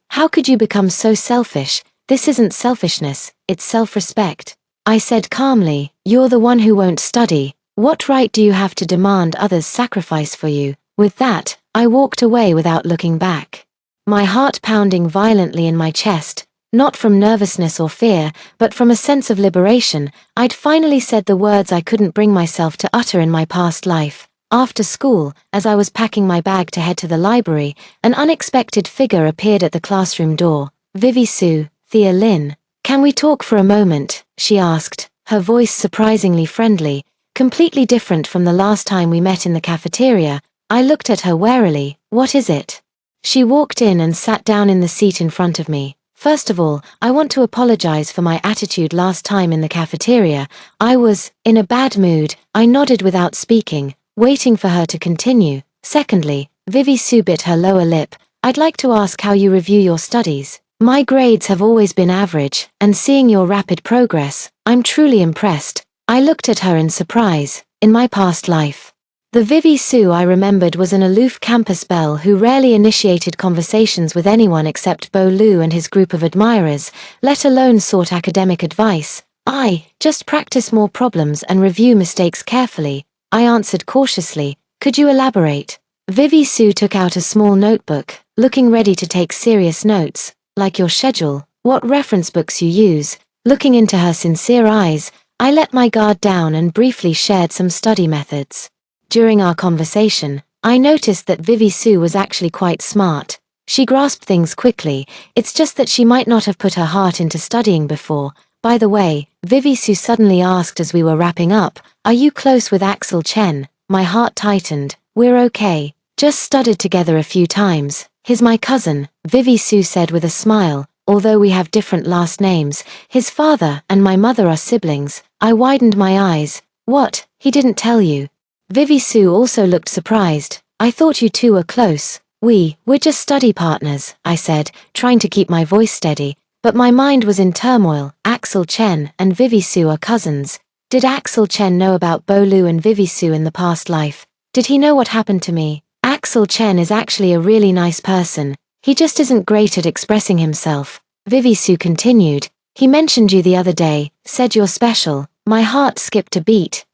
How could you become so selfish? This isn't selfishness, it's self-respect. I said calmly, you're the one who won't study. What right do you have to demand others sacrifice for you? With that, I walked away without looking back. My heart pounding violently in my chest. Not from nervousness or fear, but from a sense of liberation. I'd finally said the words I couldn't bring myself to utter in my past life. After school, as I was packing my bag to head to the library, an unexpected figure appeared at the classroom door. Vivi Su, Thea Lin. Can we talk for a moment? She asked, her voice surprisingly friendly, completely different from the last time we met in the cafeteria. I looked at her warily. What is it? She walked in and sat down in the seat in front of me. First of all, I want to apologize for my attitude last time in the cafeteria. I was in a bad mood. I nodded without speaking, waiting for her to continue. Secondly, Vivi Su bit her lower lip. I'd like to ask how you review your studies. My grades have always been average, and seeing your rapid progress, I'm truly impressed. I looked at her in surprise. In my past life, the Vivi Su I remembered was an aloof campus belle who rarely initiated conversations with anyone except Bolu and his group of admirers, let alone sought academic advice. I just practice more problems and review mistakes carefully, I answered cautiously. Could you elaborate? Vivi Su took out a small notebook, looking ready to take serious notes. Like your schedule, what reference books you use. Looking into her sincere eyes, I let my guard down and briefly shared some study methods. During our conversation, I noticed that Vivi Su was actually quite smart. She grasped things quickly. It's just that she might not have put her heart into studying before. By the way, Vivi Su suddenly asked as we were wrapping up, are you close with Axel Chen? My heart tightened. We're okay. Just studied together a few times. He's my cousin, Vivi Su said with a smile. Although we have different last names, his father and my mother are siblings. I widened my eyes. What? He didn't tell you? Vivi Su also looked surprised. I thought you two were close. We're just study partners, I said, trying to keep my voice steady, but my mind was in turmoil. Axel Chen and Vivi Su are cousins. Did Axel Chen know about Bolu and Vivi Su in the past life? Did he know what happened to me? Axel Chen is actually a really nice person. He just isn't great at expressing himself. Vivi Su continued. He mentioned you the other day, said you're special. My heart skipped a beat.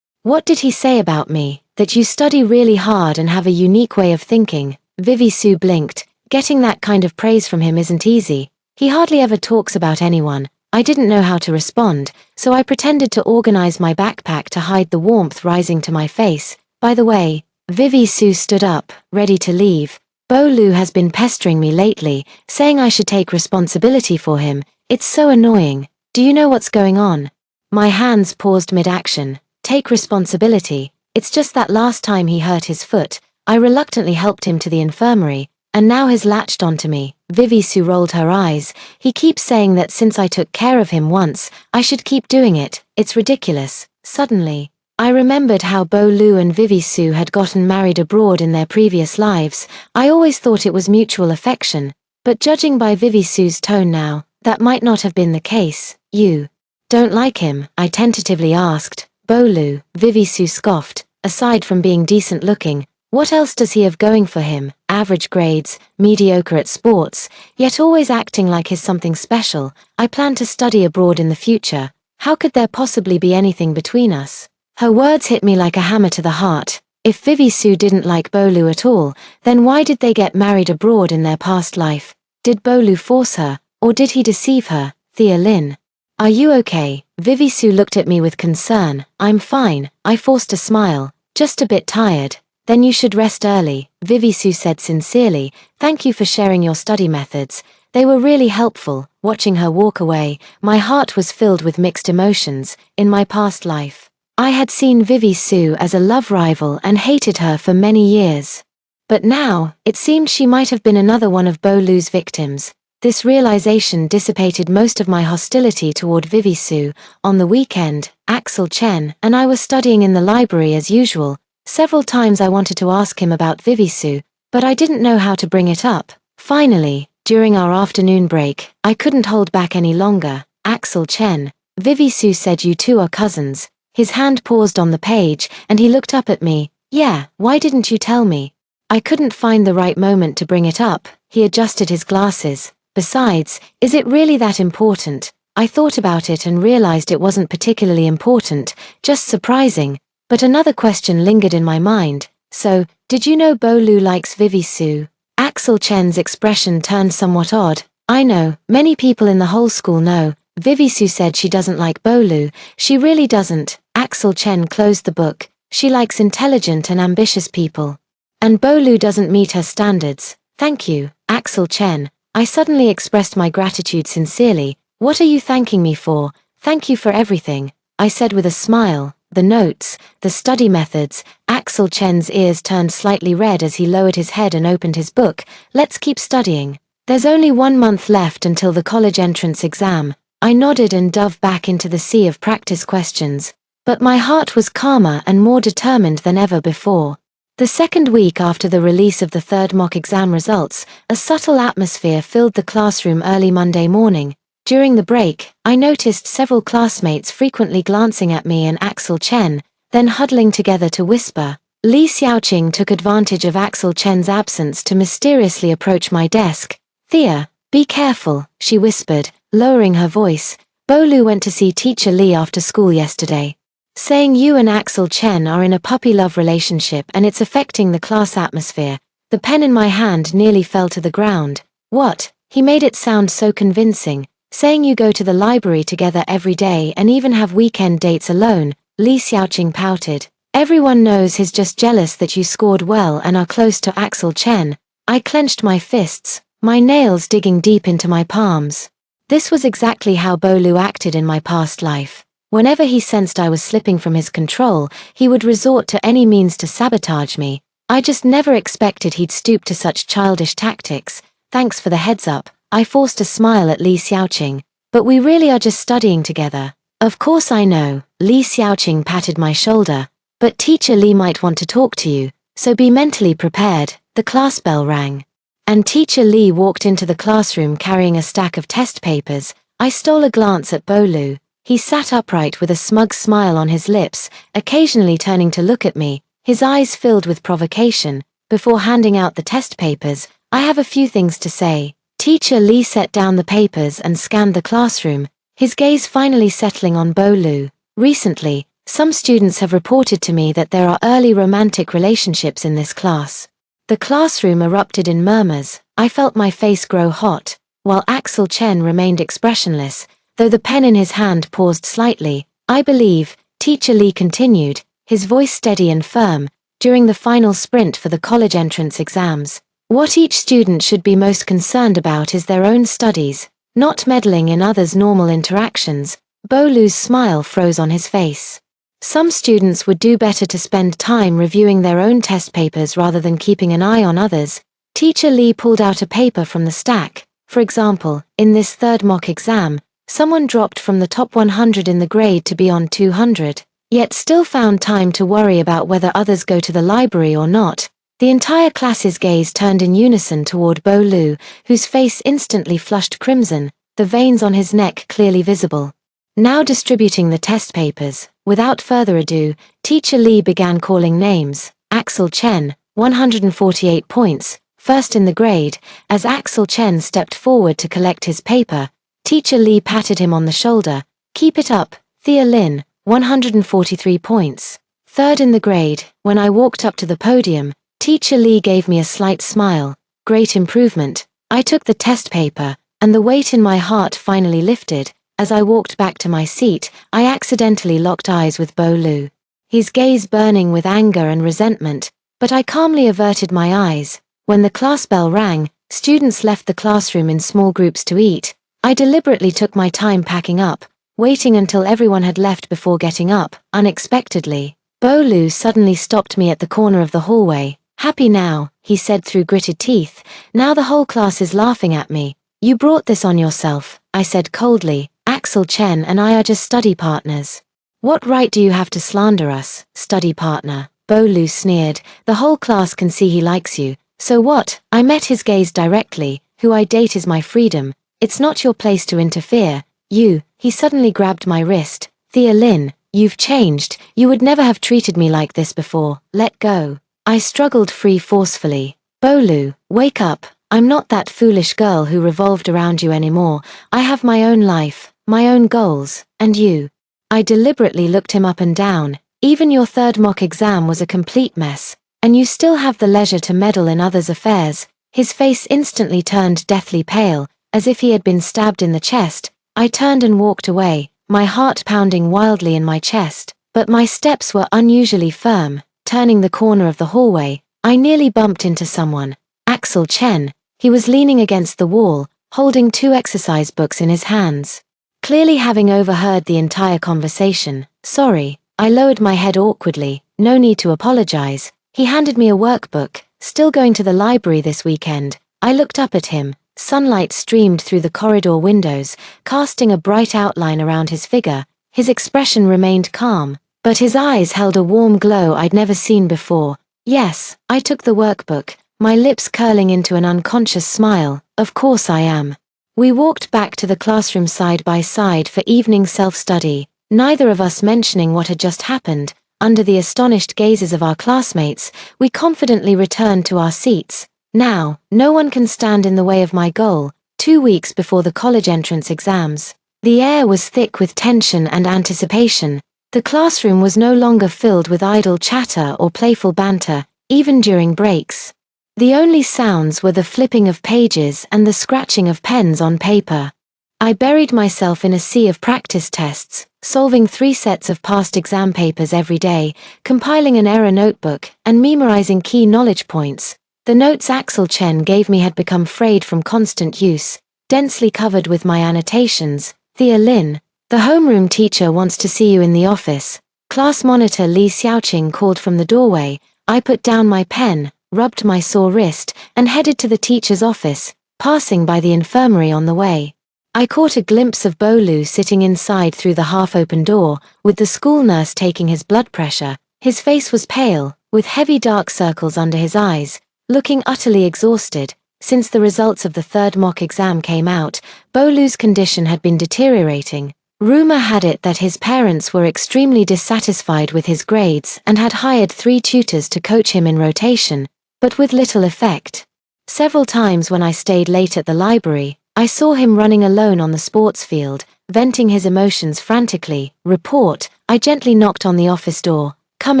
What did he say about me? That you study really hard and have a unique way of thinking. Vivi Su blinked. Getting that kind of praise from him isn't easy. He hardly ever talks about anyone. I didn't know how to respond, so I pretended to organize my backpack to hide the warmth rising to my face. By the way, Vivi Su stood up, ready to leave. Bolu has been pestering me lately, saying I should take responsibility for him. It's so annoying. Do you know what's going on? My hands paused mid-action. Take responsibility. It's just that last time he hurt his foot, I reluctantly helped him to the infirmary, and now he's latched onto me. Vivi Su rolled her eyes. He keeps saying that since I took care of him once, I should keep doing it. It's ridiculous. Suddenly, I remembered how Bolu and Vivi Su had gotten married abroad in their previous lives. I always thought it was mutual affection, but judging by Vivi Su's tone now, that might not have been the case. You don't like him? I tentatively asked. Bolu, Vivi Su scoffed. Aside from being decent looking, what else does he have going for him? Average grades, mediocre at sports, yet always acting like he's something special. I plan to study abroad in the future. How could there possibly be anything between us? Her words hit me like a hammer to the heart. If Vivi Su didn't like Bolu at all, then why did they get married abroad in their past life? Did Bolu force her, or did he deceive her? Thea Lin. Are you okay? Vivi Su looked at me with concern. I'm fine, I forced a smile. Just a bit tired. Then you should rest early, Vivi Su said sincerely. Thank you for sharing your study methods. They were really helpful. Watching her walk away, my heart was filled with mixed emotions. In my past life, I had seen Vivi Su as a love rival and hated her for many years. But now, it seemed she might have been another one of Bolu's victims. This realization dissipated most of my hostility toward Vivi Su. On the weekend, Axel Chen and I were studying in the library as usual. Several times I wanted to ask him about Vivi Su, but I didn't know how to bring it up. Finally, during our afternoon break, I couldn't hold back any longer. Axel Chen, Vivi Su said you two are cousins. His hand paused on the page, and he looked up at me. Yeah, why didn't you tell me? I couldn't find the right moment to bring it up. He adjusted his glasses. Besides, is it really that important? I thought about it and realized it wasn't particularly important, just surprising. But another question lingered in my mind. So, did you know Bolu likes Vivi Su? Axel Chen's expression turned somewhat odd. I know, many people in the whole school know. Vivi Su said she doesn't like Bolu. She really doesn't. Axel Chen closed the book. She likes intelligent and ambitious people. And Bolu doesn't meet her standards. Thank you, Axel Chen. I suddenly expressed my gratitude sincerely. What are you thanking me for? Thank you for everything, I said with a smile. The notes, the study methods. Axel Chen's ears turned slightly red as he lowered his head and opened his book. Let's keep studying. There's only 1 month left until the college entrance exam. I nodded and dove back into the sea of practice questions. But my heart was calmer and more determined than ever before. The second week after the release of the third mock exam results, a subtle atmosphere filled the classroom early Monday morning. During the break, I noticed several classmates frequently glancing at me and Axel Chen, then huddling together to whisper. Li Xiaoqing took advantage of Axel Chen's absence to mysteriously approach my desk. Thea, be careful, she whispered, lowering her voice. Bolu went to see Teacher Li after school yesterday, saying you and Axel Chen are in a puppy-love relationship and it's affecting the class atmosphere. The pen in my hand nearly fell to the ground. What? He made it sound so convincing, saying you go to the library together every day and even have weekend dates alone. Li Xiaoqing pouted. Everyone knows he's just jealous that you scored well and are close to Axel Chen. I clenched my fists, my nails digging deep into my palms. This was exactly how Bolu acted in my past life. Whenever he sensed I was slipping from his control, he would resort to any means to sabotage me. I just never expected he'd stoop to such childish tactics. Thanks for the heads up. I forced a smile at Li Xiaoqing. But we really are just studying together. Of course I know. Li Xiaoqing patted my shoulder. But Teacher Li might want to talk to you, so be mentally prepared. The class bell rang. And Teacher Lee walked into the classroom carrying a stack of test papers. I stole a glance at Bolu. He sat upright with a smug smile on his lips, occasionally turning to look at me, his eyes filled with provocation. Before handing out the test papers, I have a few things to say. Teacher Lee set down the papers and scanned the classroom, his gaze finally settling on Bolu. Recently, some students have reported to me that there are early romantic relationships in this class. The classroom erupted in murmurs. I felt my face grow hot, while Axel Chen remained expressionless, though the pen in his hand paused slightly. I believe, Teacher Lee continued, his voice steady and firm, during the final sprint for the college entrance exams, what each student should be most concerned about is their own studies, not meddling in others' normal interactions. Bolu's smile froze on his face. Some students would do better to spend time reviewing their own test papers rather than keeping an eye on others. Teacher Lee pulled out a paper from the stack. For example, in this third mock exam, someone dropped from the top 100 in the grade to be on 200, yet still found time to worry about whether others go to the library or not. The entire class's gaze turned in unison toward Bolu, whose face instantly flushed crimson, the veins on his neck clearly visible. Now distributing the test papers, without further ado, Teacher Lee began calling names. Axel Chen, 148 points, first in the grade. As Axel Chen stepped forward to collect his paper, Teacher Lee patted him on the shoulder. Keep it up, Thea Lin, 143 points. Third in the grade. When I walked up to the podium, Teacher Lee gave me a slight smile. Great improvement. I took the test paper, and the weight in my heart finally lifted. As I walked back to my seat, I accidentally locked eyes with Bolu. His gaze burning with anger and resentment, but I calmly averted my eyes. When the class bell rang, students left the classroom in small groups to eat. I deliberately took my time packing up, waiting until everyone had left before getting up. Unexpectedly, Bolu suddenly stopped me at the corner of the hallway. Happy now, he said through gritted teeth. Now the whole class is laughing at me. You brought this on yourself, I said coldly. Axel Chen and I are just study partners. What right do you have to slander us, study partner? Bolu sneered. The whole class can see he likes you. So what? I met his gaze directly. Who I date is my freedom. It's not your place to interfere. He suddenly grabbed my wrist. Thea Lin, you've changed. You would never have treated me like this before. Let go. I struggled free forcefully. Bolu, wake up. I'm not that foolish girl who revolved around you anymore. I have my own life, my own goals, and you. I deliberately looked him up and down. Even your third mock exam was a complete mess, and you still have the leisure to meddle in others' affairs. His face instantly turned deathly pale, as if he had been stabbed in the chest. I turned and walked away, my heart pounding wildly in my chest, but my steps were unusually firm. Turning the corner of the hallway, I nearly bumped into someone. Axel Chen. He was leaning against the wall, holding 2 exercise books in his hands. Clearly having overheard the entire conversation. Sorry, I lowered my head awkwardly. No need to apologize. He handed me a workbook. Still going to the library this weekend. I looked up at him. Sunlight streamed through the corridor windows, casting a bright outline around his figure. His expression remained calm, but his eyes held a warm glow I'd never seen before. Yes, I took the workbook, my lips curling into an unconscious smile. Of course I am. We walked back to the classroom side by side for evening self-study, neither of us mentioning what had just happened. Under the astonished gazes of our classmates, we confidently returned to our seats. Now, no one can stand in the way of my goal. 2 weeks before the college entrance exams, the air was thick with tension and anticipation. The classroom was no longer filled with idle chatter or playful banter, even during breaks. The only sounds were the flipping of pages and the scratching of pens on paper. I buried myself in a sea of practice tests, solving 3 sets of past exam papers every day, compiling an error notebook, and memorizing key knowledge points. The notes Axel Chen gave me had become frayed from constant use, densely covered with my annotations. Thea Lin, the homeroom teacher wants to see you in the office. Class monitor Li Xiaoqing called from the doorway. I put down my pen, rubbed my sore wrist, and headed to the teacher's office, passing by the infirmary on the way. I caught a glimpse of Bolu sitting inside through the half-open door, with the school nurse taking his blood pressure. His face was pale, with heavy dark circles under his eyes. looking utterly exhausted. Since the results of the third mock exam came out, Bolu's condition had been deteriorating. Rumor had it that his parents were extremely dissatisfied with his grades and had hired 3 tutors to coach him in rotation, but with little effect. Several times when I stayed late at the library, I saw him running alone on the sports field, venting his emotions frantically. Report. I gently knocked on the office door. Come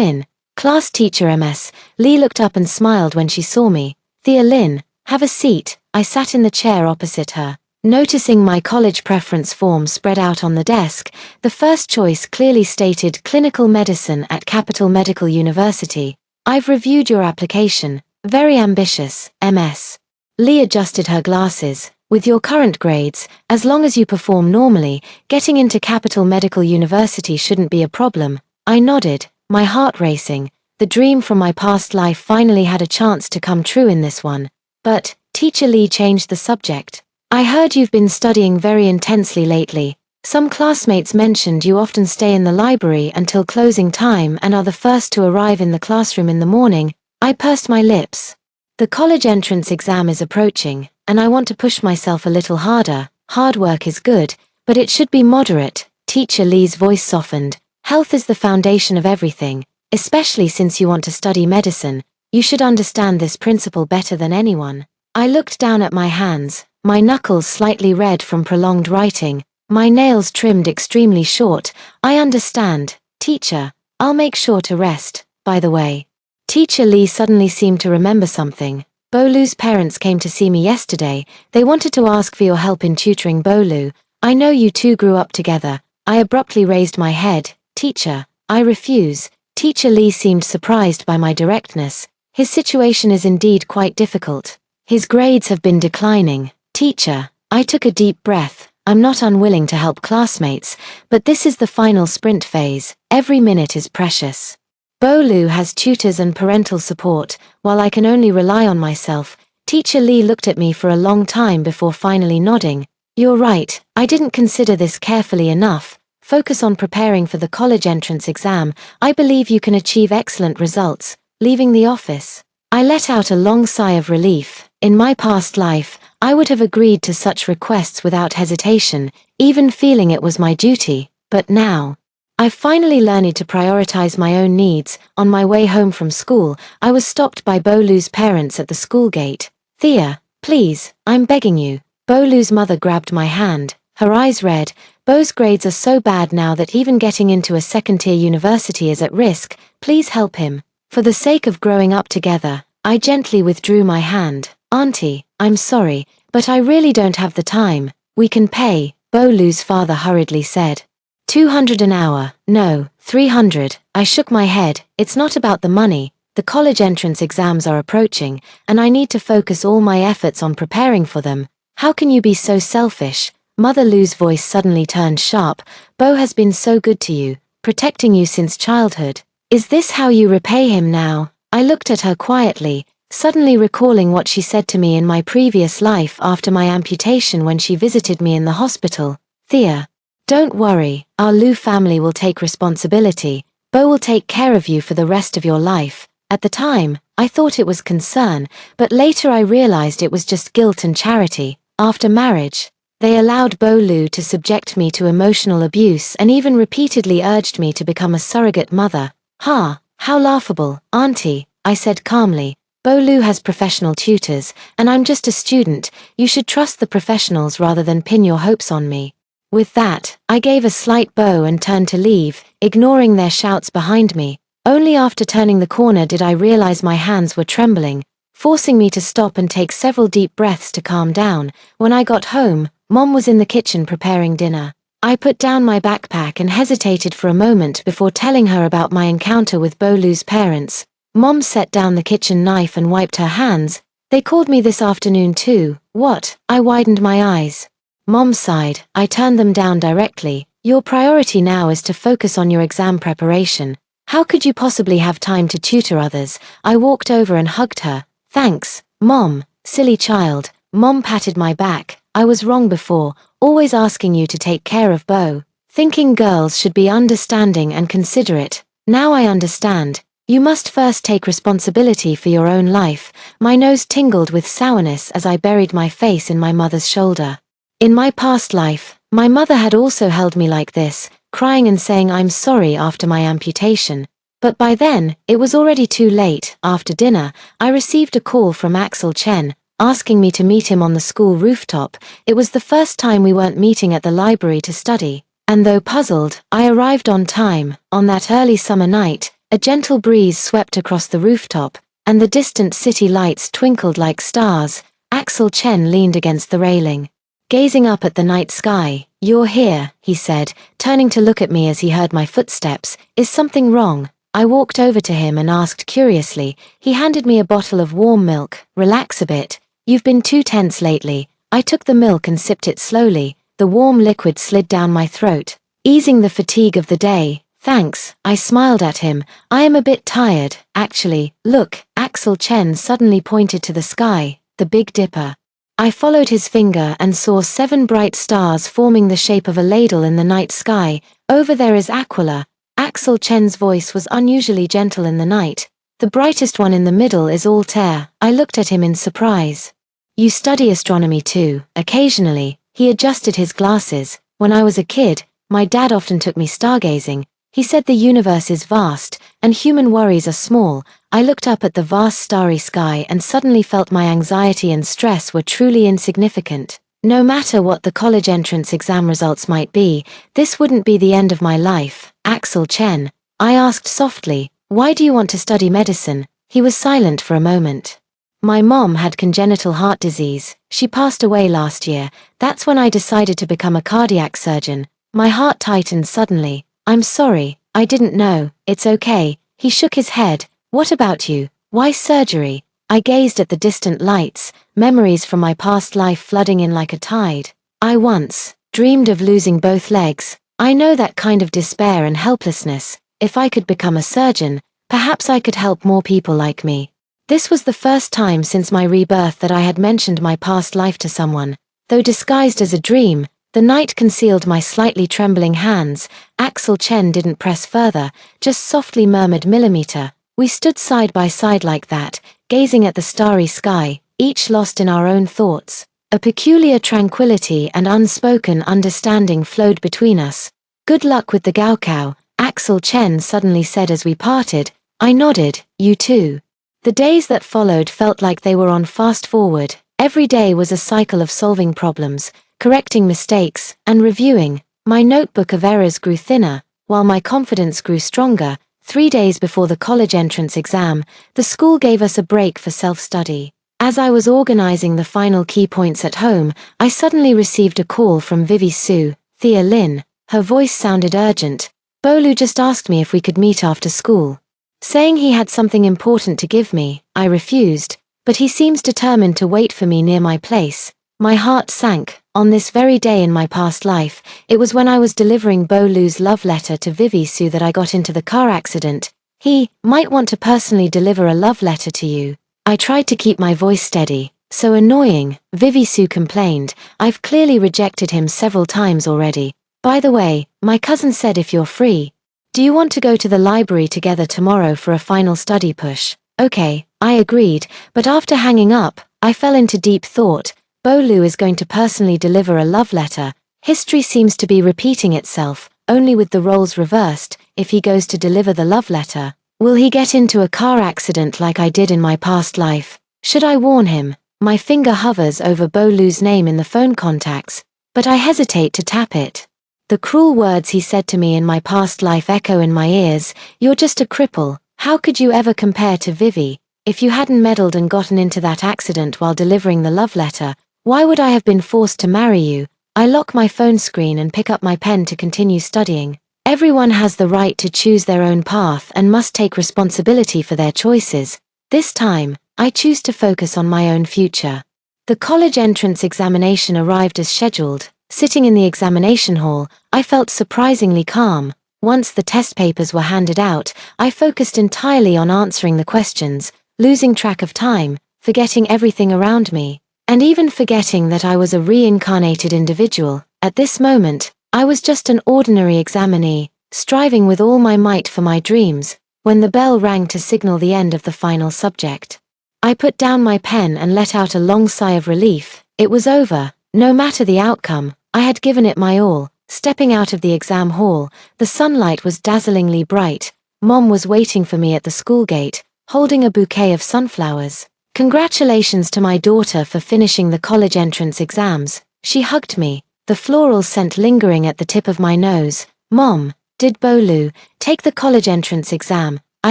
in. Class teacher Ms. Lee looked up and smiled when she saw me. Thea Lynn, have a seat. I sat in the chair opposite her. Noticing my college preference form spread out on the desk, the first choice clearly stated clinical medicine at Capital Medical University. I've reviewed your application. Very ambitious, Ms. Lee adjusted her glasses. With your current grades, as long as you perform normally, getting into Capital Medical University shouldn't be a problem. I nodded, my heart racing. The dream from my past life finally had a chance to come true in this one. But, Teacher Lee changed the subject. I heard you've been studying very intensely lately. Some classmates mentioned you often stay in the library until closing time and are the first to arrive in the classroom in the morning. I pursed my lips. The college entrance exam is approaching, and I want to push myself a little harder. Hard work is good, but it should be moderate. Teacher Lee's voice softened. Health is the foundation of everything, especially since you want to study medicine. You should understand this principle better than anyone. I looked down at my hands, my knuckles slightly red from prolonged writing, my nails trimmed extremely short. I understand, teacher. I'll make sure to rest, by the way. Teacher Lee suddenly seemed to remember something. Bolu's parents came to see me yesterday. They wanted to ask for your help in tutoring Bolu. I know you two grew up together. I abruptly raised my head. Teacher, I refuse. Teacher Lee seemed surprised by my directness. His situation is indeed quite difficult. His grades have been declining. Teacher, I took a deep breath. I'm not unwilling to help classmates, but this is the final sprint phase. Every minute is precious. Bolu has tutors and parental support, while I can only rely on myself. Teacher Lee looked at me for a long time before finally nodding. You're right, I didn't consider this carefully enough. Focus on preparing for the college entrance exam. I believe you can achieve excellent results. Leaving the office, I let out a long sigh of relief. In my past life, I would have agreed to such requests without hesitation, even feeling it was my duty. But now, I've finally learned to prioritize my own needs. On my way home from school, I was stopped by Bolu's parents at the school gate. Thea, please, I'm begging you. Bolu's mother grabbed my hand, her eyes red. Bo's grades are so bad now that even getting into a second-tier university is at risk. Please help him. For the sake of growing up together, I gently withdrew my hand. Auntie, I'm sorry, but I really don't have the time. We can pay, Bolu's father hurriedly said. 200 an hour, no, 300. I shook my head. It's not about the money. The college entrance exams are approaching, and I need to focus all my efforts on preparing for them. How can you be so selfish? Mother Lou's voice suddenly turned sharp. Bo has been so good to you, protecting you since childhood. Is this how you repay him now? I looked at her quietly, suddenly recalling what she said to me in my previous life after my amputation when she visited me in the hospital. Thea, don't worry, our Lou family will take responsibility. Bo will take care of you for the rest of your life. At the time, I thought it was concern, but later I realized it was just guilt and charity. After marriage, they allowed Bolu to subject me to emotional abuse and even repeatedly urged me to become a surrogate mother. How laughable, Auntie, I said calmly. Bolu has professional tutors, and I'm just a student. You should trust the professionals rather than pin your hopes on me. With that, I gave a slight bow and turned to leave, ignoring their shouts behind me. Only after turning the corner did I realize my hands were trembling, forcing me to stop and take several deep breaths to calm down. When I got home, Mom was in the kitchen preparing dinner. I put down my backpack and hesitated for a moment before telling her about my encounter with Bolu's parents. Mom set down the kitchen knife and wiped her hands. They called me this afternoon too. What? I widened my eyes. Mom sighed. I turned them down directly. Your priority now is to focus on your exam preparation. How could you possibly have time to tutor others? I walked over and hugged her. Thanks, Mom. Silly child. Mom patted my back. I was wrong before, always asking you to take care of Bo. Thinking girls should be understanding and considerate. Now I understand. You must first take responsibility for your own life. My nose tingled with sourness as I buried my face in my mother's shoulder. In my past life, my mother had also held me like this, crying and saying I'm sorry after my amputation. But by then, it was already too late. After dinner, I received a call from Axel Chen, asking me to meet him on the school rooftop. It was the first time we weren't meeting at the library to study, and though puzzled, I arrived on time. On that early summer night, a gentle breeze swept across the rooftop, and the distant city lights twinkled like stars. Axel Chen leaned against the railing, gazing up at the night sky. "You're here," he said, turning to look at me as he heard my footsteps. "Is something wrong?" I walked over to him and asked curiously. He handed me a bottle of warm milk. "Relax a bit. You've been too tense lately." I took the milk and sipped it slowly. The warm liquid slid down my throat, easing the fatigue of the day. "Thanks," I smiled at him. "I am a bit tired, actually. Look." Axel Chen suddenly pointed to the sky, the Big Dipper. I followed his finger and saw 7 bright stars forming the shape of a ladle in the night sky. "Over there is Aquila." Axel Chen's voice was unusually gentle in the night. "The brightest one in the middle is Altair." I looked at him in surprise. "You study astronomy too?" "Occasionally." He adjusted his glasses. "When I was a kid, my dad often took me stargazing. He said the universe is vast, and human worries are small." I looked up at the vast starry sky and suddenly felt my anxiety and stress were truly insignificant. No matter what the college entrance exam results might be, this wouldn't be the end of my life. "Axel Chen," I asked softly, "why do you want to study medicine?" He was silent for a moment. "My mom had congenital heart disease. She passed away last year. That's when I decided to become a cardiac surgeon." My heart tightened suddenly. "I'm sorry, I didn't know." "It's okay." He shook his head. "What about you? Why surgery?" I gazed at the distant lights, memories from my past life flooding in like a tide. "I once dreamed of losing both legs. I know that kind of despair and helplessness. If I could become a surgeon, perhaps I could help more people like me." This was the first time since my rebirth that I had mentioned my past life to someone. Though disguised as a dream, the night concealed my slightly trembling hands. Axel Chen didn't press further, just softly murmured millimeter. We stood side by side like that, gazing at the starry sky, each lost in our own thoughts. A peculiar tranquility and unspoken understanding flowed between us. "Good luck with the Gaokao," Axel Chen suddenly said as we parted. I nodded. "You too." The days that followed felt like they were on fast forward. Every day was a cycle of solving problems, correcting mistakes, and reviewing. My notebook of errors grew thinner, while my confidence grew stronger. 3 days before the college entrance exam, the school gave us a break for self-study. As I was organizing the final key points at home, I suddenly received a call from Vivi Su, Thea Lin. Her voice sounded urgent. "Bolu just asked me if we could meet after school, saying he had something important to give me." I refused, but he seems determined to wait for me near my place. My heart sank. On this very day in my past life, it was when I was delivering Bolu's love letter to Vivi Su that I got into the car accident. "He might want to personally deliver a love letter to you." I tried to keep my voice steady. "So annoying," Vivi Su complained. "I've clearly rejected him several times already. By the way, my cousin said if you're free, do you want to go to the library together tomorrow for a final study push?" "Okay," I agreed, but after hanging up, I fell into deep thought. Bolu is going to personally deliver a love letter. History seems to be repeating itself, only with the roles reversed. If he goes to deliver the love letter, will he get into a car accident like I did in my past life? Should I warn him? My finger hovers over Bolu's name in the phone contacts, but I hesitate to tap it. The cruel words he said to me in my past life echo in my ears. "You're just a cripple. How could you ever compare to Vivi? If you hadn't meddled and gotten into that accident while delivering the love letter, why would I have been forced to marry you?" I lock my phone screen and pick up my pen to continue studying. Everyone has the right to choose their own path and must take responsibility for their choices. This time, I choose to focus on my own future. The college entrance examination arrived as scheduled. Sitting in the examination hall, I felt surprisingly calm. Once the test papers were handed out, I focused entirely on answering the questions, losing track of time, forgetting everything around me, and even forgetting that I was a reincarnated individual. At this moment, I was just an ordinary examinee, striving with all my might for my dreams. when the bell rang to signal the end of the final subject. I put down my pen and let out a long sigh of relief. It was over. No matter the outcome, I had given it my all. Stepping out of the exam hall, the sunlight was dazzlingly bright. Mom was waiting for me at the school gate, holding a bouquet of sunflowers. "Congratulations to my daughter for finishing the college entrance exams," she hugged me, the floral scent lingering at the tip of my nose. "Mom, did Bolu take the college entrance exam?" I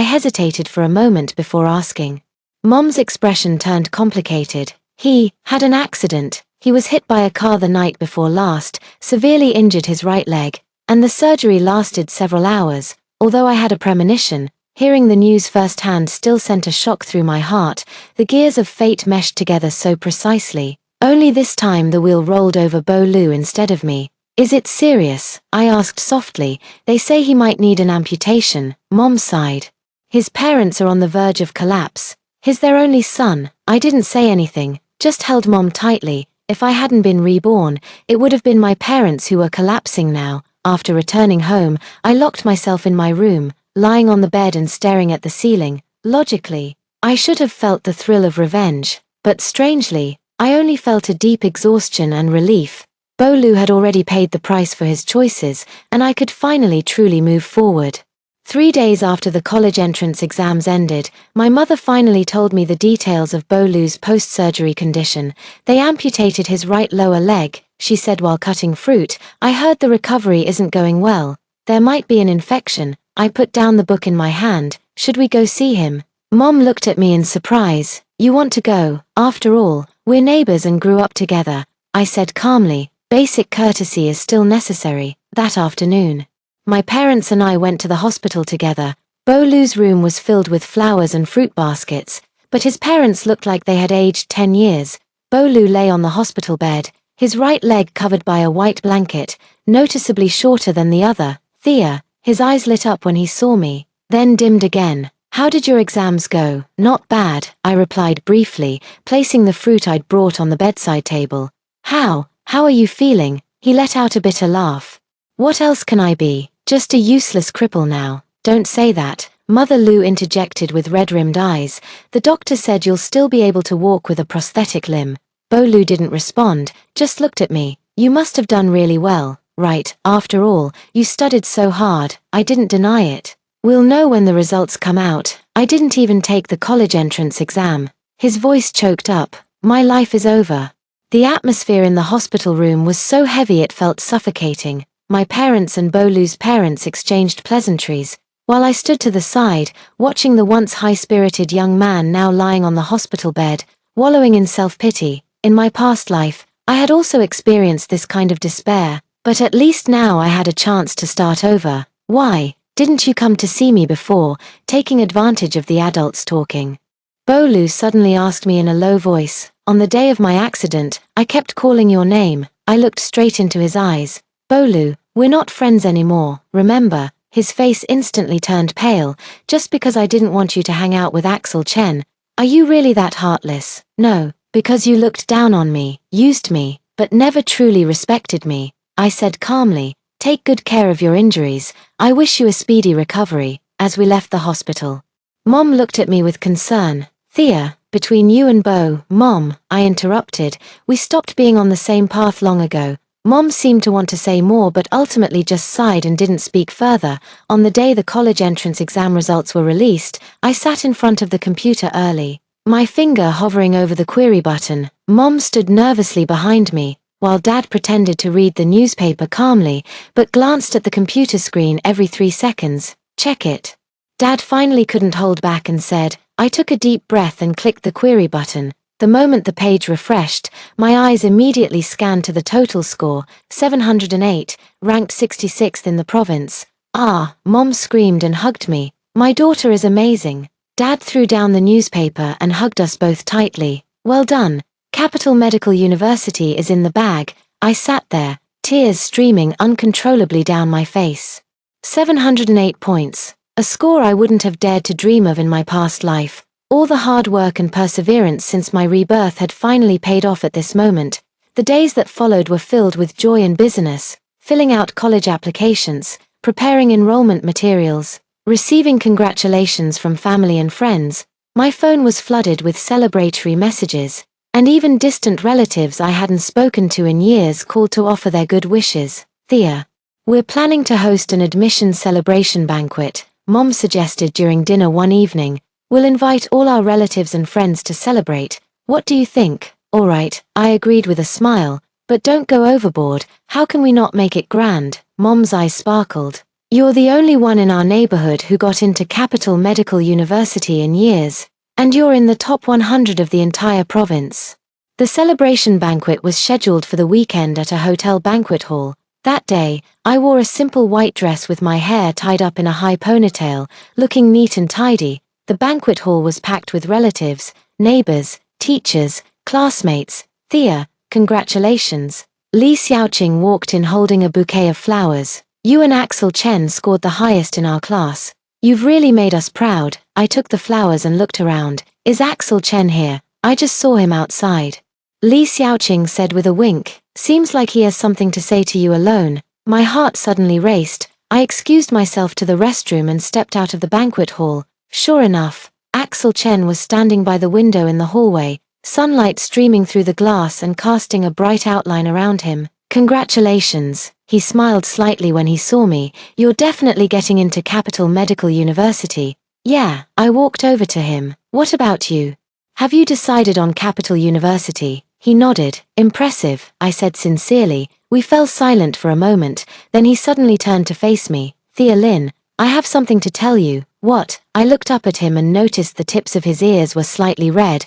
hesitated for a moment before asking. Mom's expression turned complicated. "He had an accident. He was hit by a car the night before last, severely injured his right leg, and the surgery lasted several hours." Although I had a premonition, hearing the news firsthand still sent a shock through my heart. The gears of fate meshed together so precisely. Only this time the wheel rolled over Bolu instead of me. "Is it serious?" I asked softly. "They say he might need an amputation." Mom sighed. "His parents are on the verge of collapse. He's their only son." I didn't say anything, just held Mom tightly. If I hadn't been reborn, it would have been my parents who were collapsing now. After returning home, I locked myself in my room, lying on the bed and staring at the ceiling. Logically, I should have felt the thrill of revenge, but strangely, I only felt a deep exhaustion and relief. Bolu had already paid the price for his choices, and I could finally truly move forward. 3 days after the college entrance exams ended, my mother finally told me the details of Bolu's post-surgery condition. "They amputated his right lower leg," she said while cutting fruit. "I heard the recovery isn't going well. There might be an infection." I put down the book in my hand. "Should we go see him?" Mom looked at me in surprise. "You want to go? After all, we're neighbors and grew up together," I said calmly. Basic courtesy is still necessary. That afternoon, my parents and I went to the hospital together. Bolu's room was filled with flowers and fruit baskets, but his parents looked like they had aged 10 years. Bolu lay on the hospital bed, his right leg covered by a white blanket, noticeably shorter than the other. "Thea," his eyes lit up when he saw me, then dimmed again. "How did your exams go?" "Not bad," I replied briefly, placing the fruit I'd brought on the bedside table. How are you feeling?" He let out a bitter laugh. "What else can I be? Just a useless cripple now." "Don't say that," Mother Lou interjected with red-rimmed eyes. "The doctor said you'll still be able to walk with a prosthetic limb." Bolu didn't respond, just looked at me. "You must have done really well, right? After all, you studied so hard." I didn't deny it. "We'll know when the results come out." I didn't even take the college entrance exam. His voice choked up. "My life is over." The atmosphere in the hospital room was so heavy it felt suffocating. My parents and Bolu's parents exchanged pleasantries, while I stood to the side, watching the once high-spirited young man now lying on the hospital bed, wallowing in self-pity. In my past life, I had also experienced this kind of despair, but at least now I had a chance to start over. "Why didn't you come to see me before?" Taking advantage of the adults talking, Bolu suddenly asked me in a low voice. "On the day of my accident, I kept calling your name." I looked straight into his eyes. "Bolu, we're not friends anymore, remember?" His face instantly turned pale. "Just because I didn't want you to hang out with Axel Chen. Are you really that heartless?" "No, because you looked down on me, used me, but never truly respected me," I said calmly. "Take good care of your injuries. I wish you a speedy recovery." As we left the hospital, Mom looked at me with concern. "Thea, between you and Mom," I interrupted. "We stopped being on the same path long ago." Mom seemed to want to say more but ultimately just sighed and didn't speak further. On the day the college entrance exam results were released, I sat in front of the computer early, my finger hovering over the query button. Mom stood nervously behind me, while Dad pretended to read the newspaper calmly, but glanced at the computer screen every 3 seconds. "Check it." Dad finally couldn't hold back and said. I took a deep breath and clicked the query button. The moment the page refreshed, my eyes immediately scanned to the total score, 708, ranked 66th in the province. "Ah," Mom screamed and hugged me. "My daughter is amazing." Dad threw down the newspaper and hugged us both tightly. "Well done. Capital Medical University is in the bag." I sat there, tears streaming uncontrollably down my face. 708 points. A score I wouldn't have dared to dream of in my past life. All the hard work and perseverance since my rebirth had finally paid off at this moment. The days that followed were filled with joy and busyness, filling out college applications, preparing enrollment materials, Receiving congratulations from family and friends, my phone was flooded with celebratory messages, and even distant relatives I hadn't spoken to in years called to offer their good wishes. Thea, we're planning to host an admission celebration banquet, Mom suggested during dinner one evening. We'll invite all our relatives and friends to celebrate. What do you think? All right, I agreed with a smile, but don't go overboard. How can we not make it grand? Mom's eyes sparkled. You're the only one in our neighborhood who got into Capital Medical University in years, and you're in the top 100 of the entire province. The celebration banquet was scheduled for the weekend at a hotel banquet hall. That day, I wore a simple white dress with my hair tied up in a high ponytail, looking neat and tidy. The banquet hall was packed with relatives, neighbors, teachers, classmates. Thea, congratulations. Li Xiaoqing walked in holding a bouquet of flowers. You and Axel Chen scored the highest in our class. You've really made us proud. I took the flowers and looked around. Is Axel Chen here? I just saw him outside. Li Xiaoqing said with a wink. Seems like he has something to say to you alone. My heart suddenly raced. I excused myself to the restroom and stepped out of the banquet hall. Sure enough, Axel Chen was standing by the window in the hallway, sunlight streaming through the glass and casting a bright outline around him. Congratulations. He smiled slightly when he saw me. You're definitely getting into Capital Medical University. Yeah, I walked over to him. What about you? Have you decided on Capital University? He nodded. Impressive, I said sincerely. We fell silent for a moment, then he suddenly turned to face me. Thea Lin, I have something to tell you. What? I looked up at him and noticed the tips of his ears were slightly red.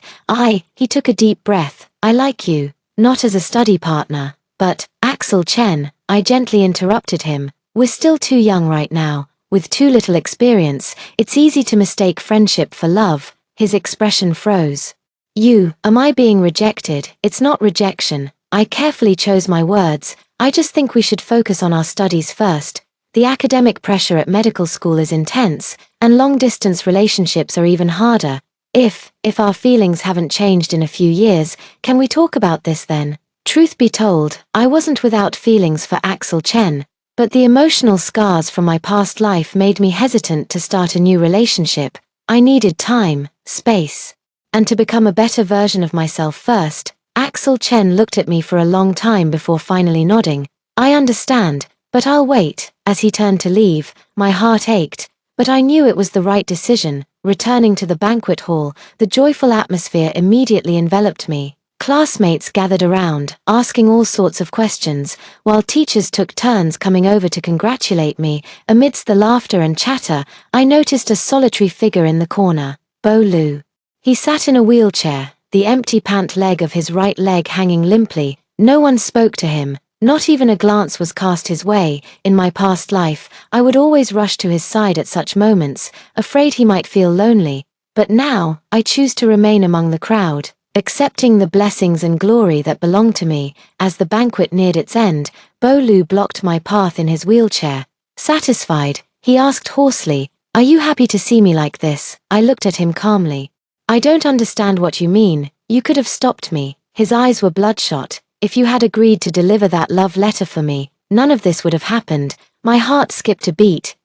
He took a deep breath. I like you. Not as a study partner. But, Axel Chen, I gently interrupted him. We're still too young right now. With too little experience, it's easy to mistake friendship for love. His expression froze. Am I being rejected? It's not rejection. I carefully chose my words. I just think we should focus on our studies first. The academic pressure at medical school is intense, and long-distance relationships are even harder. If our feelings haven't changed in a few years, can we talk about this then? Truth be told, I wasn't without feelings for Axel Chen, but the emotional scars from my past life made me hesitant to start a new relationship. I needed time, space, and to become a better version of myself first. Axel Chen looked at me for a long time before finally nodding. I understand, but I'll wait. As he turned to leave, my heart ached, but I knew it was the right decision. Returning to the banquet hall, the joyful atmosphere immediately enveloped me. Classmates gathered around, asking all sorts of questions, while teachers took turns coming over to congratulate me. Amidst the laughter and chatter, I noticed a solitary figure in the corner, Bo Lu. He sat in a wheelchair, the empty pant leg of his right leg hanging limply. No one spoke to him, not even a glance was cast his way. In my past life, I would always rush to his side at such moments, afraid he might feel lonely. But now, I choose to remain among the crowd, accepting the blessings and glory that belong to me. As the banquet neared its end, Bo Lu blocked my path in his wheelchair. Satisfied, he asked hoarsely, "Are you happy to see me like this?" I looked at him calmly. "I don't understand what you mean. You could have stopped me." His eyes were bloodshot. "If you had agreed to deliver that love letter for me, none of this would have happened." My heart skipped a beat.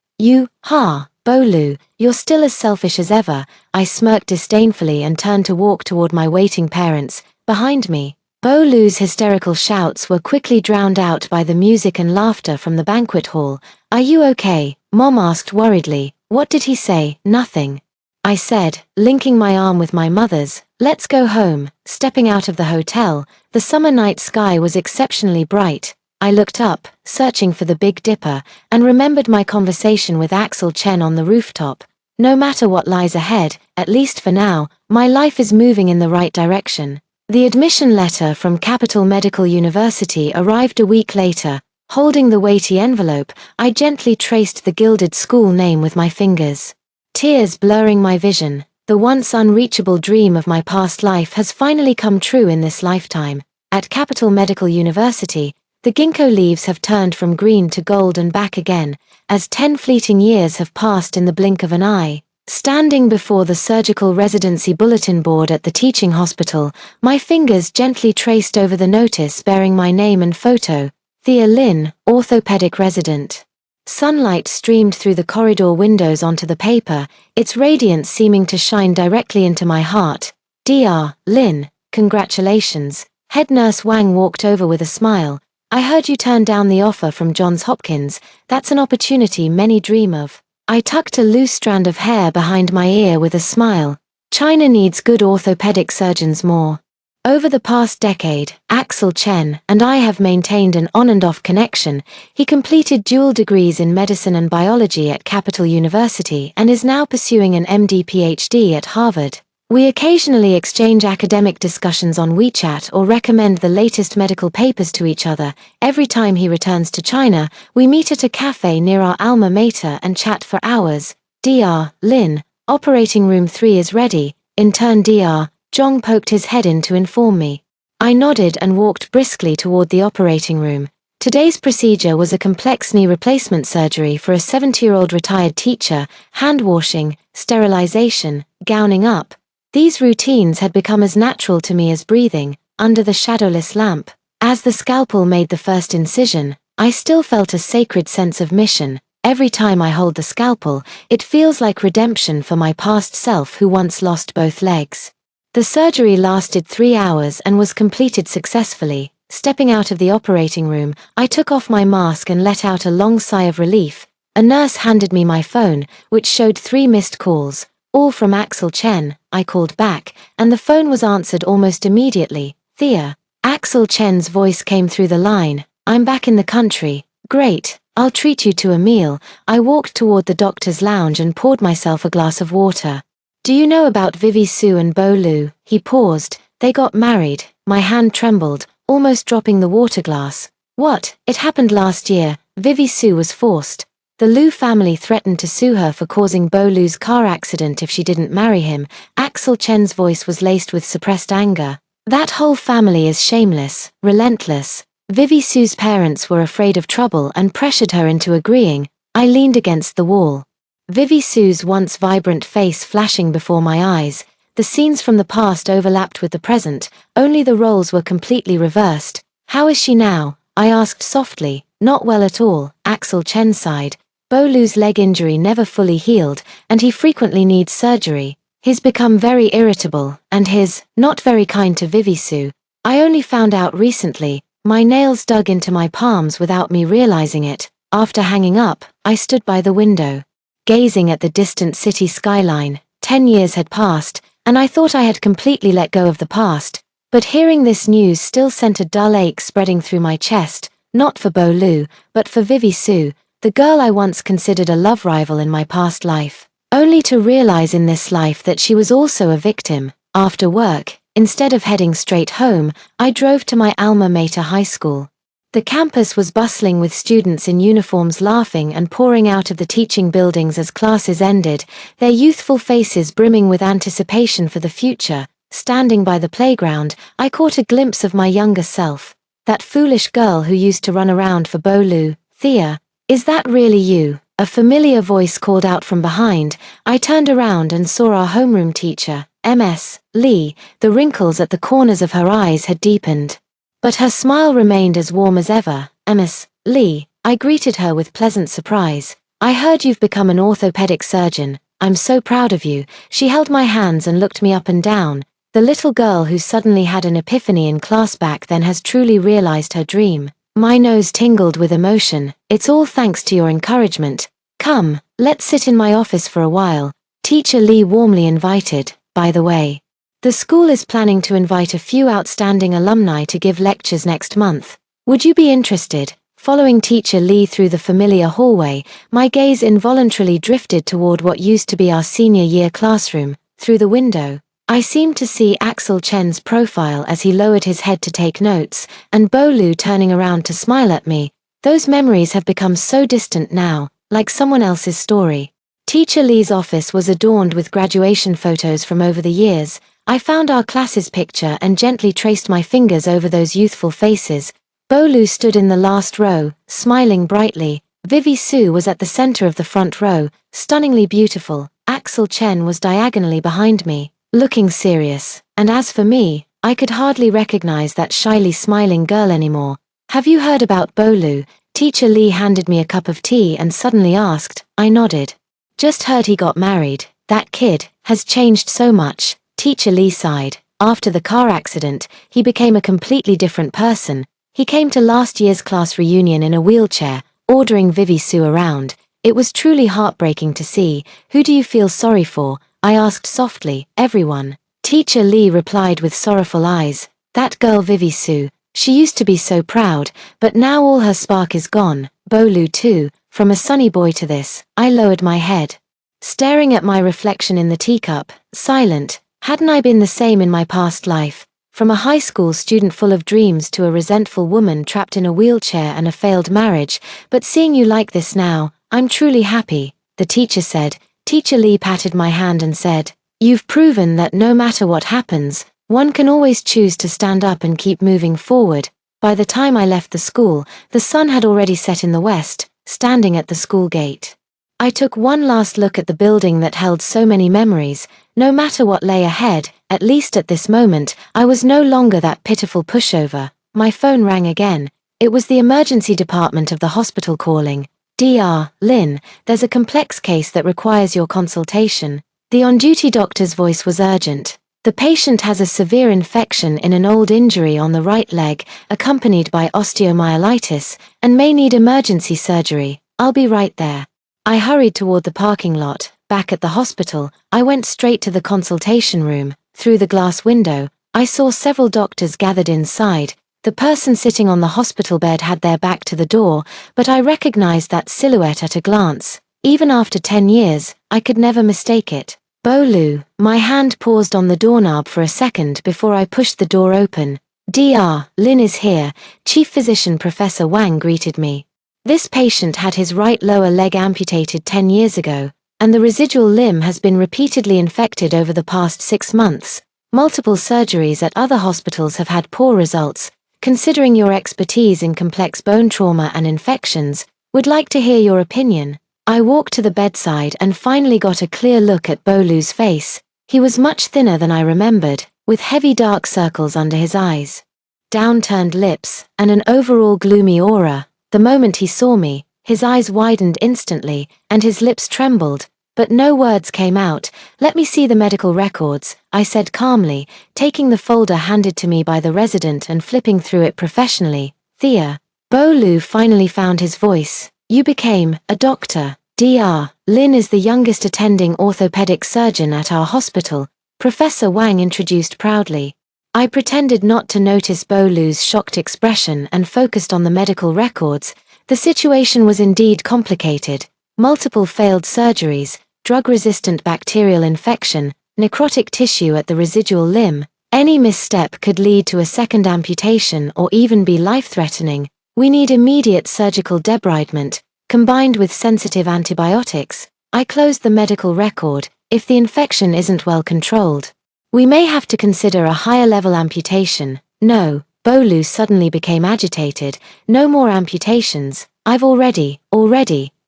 Bo Lu, you're still as selfish as ever." I smirked disdainfully and turned to walk toward my waiting parents. Behind me, Bo Lu's hysterical shouts were quickly drowned out by the music and laughter from the banquet hall. "Are you okay?" Mom asked worriedly. "What did he say?" "Nothing," I said, linking my arm with my mother's. "Let's go home." Stepping out of the hotel, the summer night sky was exceptionally bright. I looked up, searching for the Big Dipper, and remembered my conversation with Axel Chen on the rooftop. No matter what lies ahead, at least for now, my life is moving in the right direction. The admission letter from Capital Medical University arrived a week later. Holding the weighty envelope, I gently traced the gilded school name with my fingers. Tears blurring my vision, the once unreachable dream of my past life has finally come true in this lifetime. At Capital Medical University, the ginkgo leaves have turned from green to gold and back again, as 10 fleeting years have passed in the blink of an eye. Standing before the surgical residency bulletin board at the teaching hospital, my fingers gently traced over the notice bearing my name and photo. Thea Lin, orthopedic resident. Sunlight streamed through the corridor windows onto the paper, its radiance seeming to shine directly into my heart. Dr. Lin, congratulations. Head nurse Wang walked over with a smile. I heard you turned down the offer from Johns Hopkins. That's an opportunity many dream of. I tucked a loose strand of hair behind my ear with a smile. China needs good orthopedic surgeons more. Over the past decade, Axel Chen and I have maintained an on-and-off connection. He completed dual degrees in medicine and biology at Capital University and is now pursuing an MD-PhD at Harvard. We occasionally exchange academic discussions on WeChat or recommend the latest medical papers to each other. Every time he returns to China, we meet at a cafe near our alma mater and chat for hours. Dr. Lin, operating room 3 is ready. Intern Dr. Zhong poked his head in to inform me. I nodded and walked briskly toward the operating room. Today's procedure was a complex knee replacement surgery for a 70-year-old retired teacher, hand washing, sterilization, gowning up. These routines had become as natural to me as breathing, under the shadowless lamp. As the scalpel made the first incision, I still felt a sacred sense of mission. Every time I hold the scalpel, it feels like redemption for my past self who once lost both legs. The surgery lasted 3 hours and was completed successfully. Stepping out of the operating room, I took off my mask and let out a long sigh of relief. A nurse handed me my phone, which showed 3 missed calls. All from Axel Chen. I called back, and the phone was answered almost immediately. Thea. Axel Chen's voice came through the line. I'm back in the country. Great. I'll treat you to a meal. I walked toward the doctor's lounge and poured myself a glass of water. Do you know about Vivi Su and Bo Lu? He paused. They got married. My hand trembled, almost dropping the water glass. What? It happened last year. Vivi Su was forced. The Lu family threatened to sue her for causing Bo Lu's car accident if she didn't marry him. Axel Chen's voice was laced with suppressed anger. That whole family is shameless, relentless. Vivi Su's parents were afraid of trouble and pressured her into agreeing. I leaned against the wall. Vivi Su's once vibrant face flashing before my eyes. The scenes from the past overlapped with the present, only the roles were completely reversed. How is she now? I asked softly. Not well at all, Axel Chen sighed. Bo Lu's leg injury never fully healed, and he frequently needs surgery. He's become very irritable, and he's not very kind to Vivi Su. I only found out recently. My nails dug into my palms without me realizing it. After hanging up, I stood by the window, gazing at the distant city skyline. 10 years had passed, and I thought I had completely let go of the past. But hearing this news still sent a dull ache spreading through my chest, not for Bo Lu, but for Vivi Su, the girl I once considered a love rival in my past life. Only to realize in this life that she was also a victim. After work, instead of heading straight home, I drove to my alma mater high school. The campus was bustling with students in uniforms laughing and pouring out of the teaching buildings as classes ended, their youthful faces brimming with anticipation for the future. Standing by the playground, I caught a glimpse of my younger self. That foolish girl who used to run around for Bo Lu. Thea, is that really you? A familiar voice called out from behind. I turned around and saw our homeroom teacher, Ms. Lee. The wrinkles at the corners of her eyes had deepened, but her smile remained as warm as ever. Ms. Lee, I greeted her with pleasant surprise. I heard you've become an orthopedic surgeon. I'm so proud of you. She held my hands and looked me up and down. The little girl who suddenly had an epiphany in class back then has truly realized her dream. My nose tingled with emotion. It's all thanks to your encouragement. Come, let's sit in my office for a while. Teacher Lee warmly invited. By the way, the school is planning to invite a few outstanding alumni to give lectures next month. Would you be interested? Following Teacher Lee through the familiar hallway, my gaze involuntarily drifted toward what used to be our senior year classroom. Through the window, I seemed to see Axel Chen's profile as he lowered his head to take notes, and Bo Lu turning around to smile at me. Those memories have become so distant now, like someone else's story. Teacher Lee's office was adorned with graduation photos from over the years. I found our class's picture and gently traced my fingers over those youthful faces. Bo Lu stood in the last row, smiling brightly. Vivi Su was at the center of the front row, stunningly beautiful. Axel Chen was diagonally behind me, looking serious, and as for me, I could hardly recognize that shyly smiling girl anymore. Have you heard about Bo Lu? Teacher Lee handed me a cup of tea and suddenly asked. I nodded. Just heard he got married. That kid has changed so much. Teacher Lee sighed. After the car accident, he became a completely different person. He came to last year's class reunion in a wheelchair, ordering Vivi Sue around. It was truly heartbreaking to see. Who do you feel sorry for? I asked softly. Everyone. Teacher Lee replied with sorrowful eyes. That girl Vivi Sue. She used to be so proud, but now all her spark is gone. Bolu too. From a sunny boy to this. I lowered my head, staring at my reflection in the teacup, silent. Hadn't I been the same in my past life? From a high school student full of dreams to a resentful woman trapped in a wheelchair and a failed marriage, but seeing you like this now, I'm truly happy, the teacher said. Teacher Lee patted my hand and said, you've proven that no matter what happens, one can always choose to stand up and keep moving forward. By the time I left the school, the sun had already set in the west, standing at the school gate. I took one last look at the building that held so many memories. No matter what lay ahead, at least at this moment, I was no longer that pitiful pushover. My phone rang again. It was the emergency department of the hospital calling. Dr. Lin, there's a complex case that requires your consultation. The on-duty doctor's voice was urgent. The patient has a severe infection in an old injury on the right leg, accompanied by osteomyelitis, and may need emergency surgery. I'll be right there. I hurried toward the parking lot. Back at the hospital, I went straight to the consultation room. Through the glass window, I saw several doctors gathered inside. The person sitting on the hospital bed had their back to the door, but I recognized that silhouette at a glance. Even after 10 years, I could never mistake it. Bolu. My hand paused on the doorknob for a second before I pushed the door open. Dr. Lin is here. Chief Physician Professor Wang greeted me. This patient had his right lower leg amputated 10 years ago, and the residual limb has been repeatedly infected over the past 6 months. Multiple surgeries at other hospitals have had poor results. Considering your expertise in complex bone trauma and infections, would like to hear your opinion. I walked to the bedside and finally got a clear look at Bolu's face. He was much thinner than I remembered, with heavy dark circles under his eyes, downturned lips, and an overall gloomy aura. The moment he saw me, his eyes widened instantly, and his lips trembled, but no words came out. Let me see the medical records, I said calmly, taking the folder handed to me by the resident and flipping through it professionally. Thea. Bolu finally found his voice. You became a doctor. Dr. Lin is the youngest attending orthopedic surgeon at our hospital, Professor Wang introduced proudly. I pretended not to notice Bolu's shocked expression and focused on the medical records. The situation was indeed complicated. Multiple failed surgeries, drug-resistant bacterial infection, necrotic tissue at the residual limb. Any misstep could lead to a second amputation or even be life-threatening. We need immediate surgical debridement, combined with sensitive antibiotics. I closed the medical record. If the infection isn't well controlled, we may have to consider a higher-level amputation. No, Bolu suddenly became agitated. No more amputations. I've already,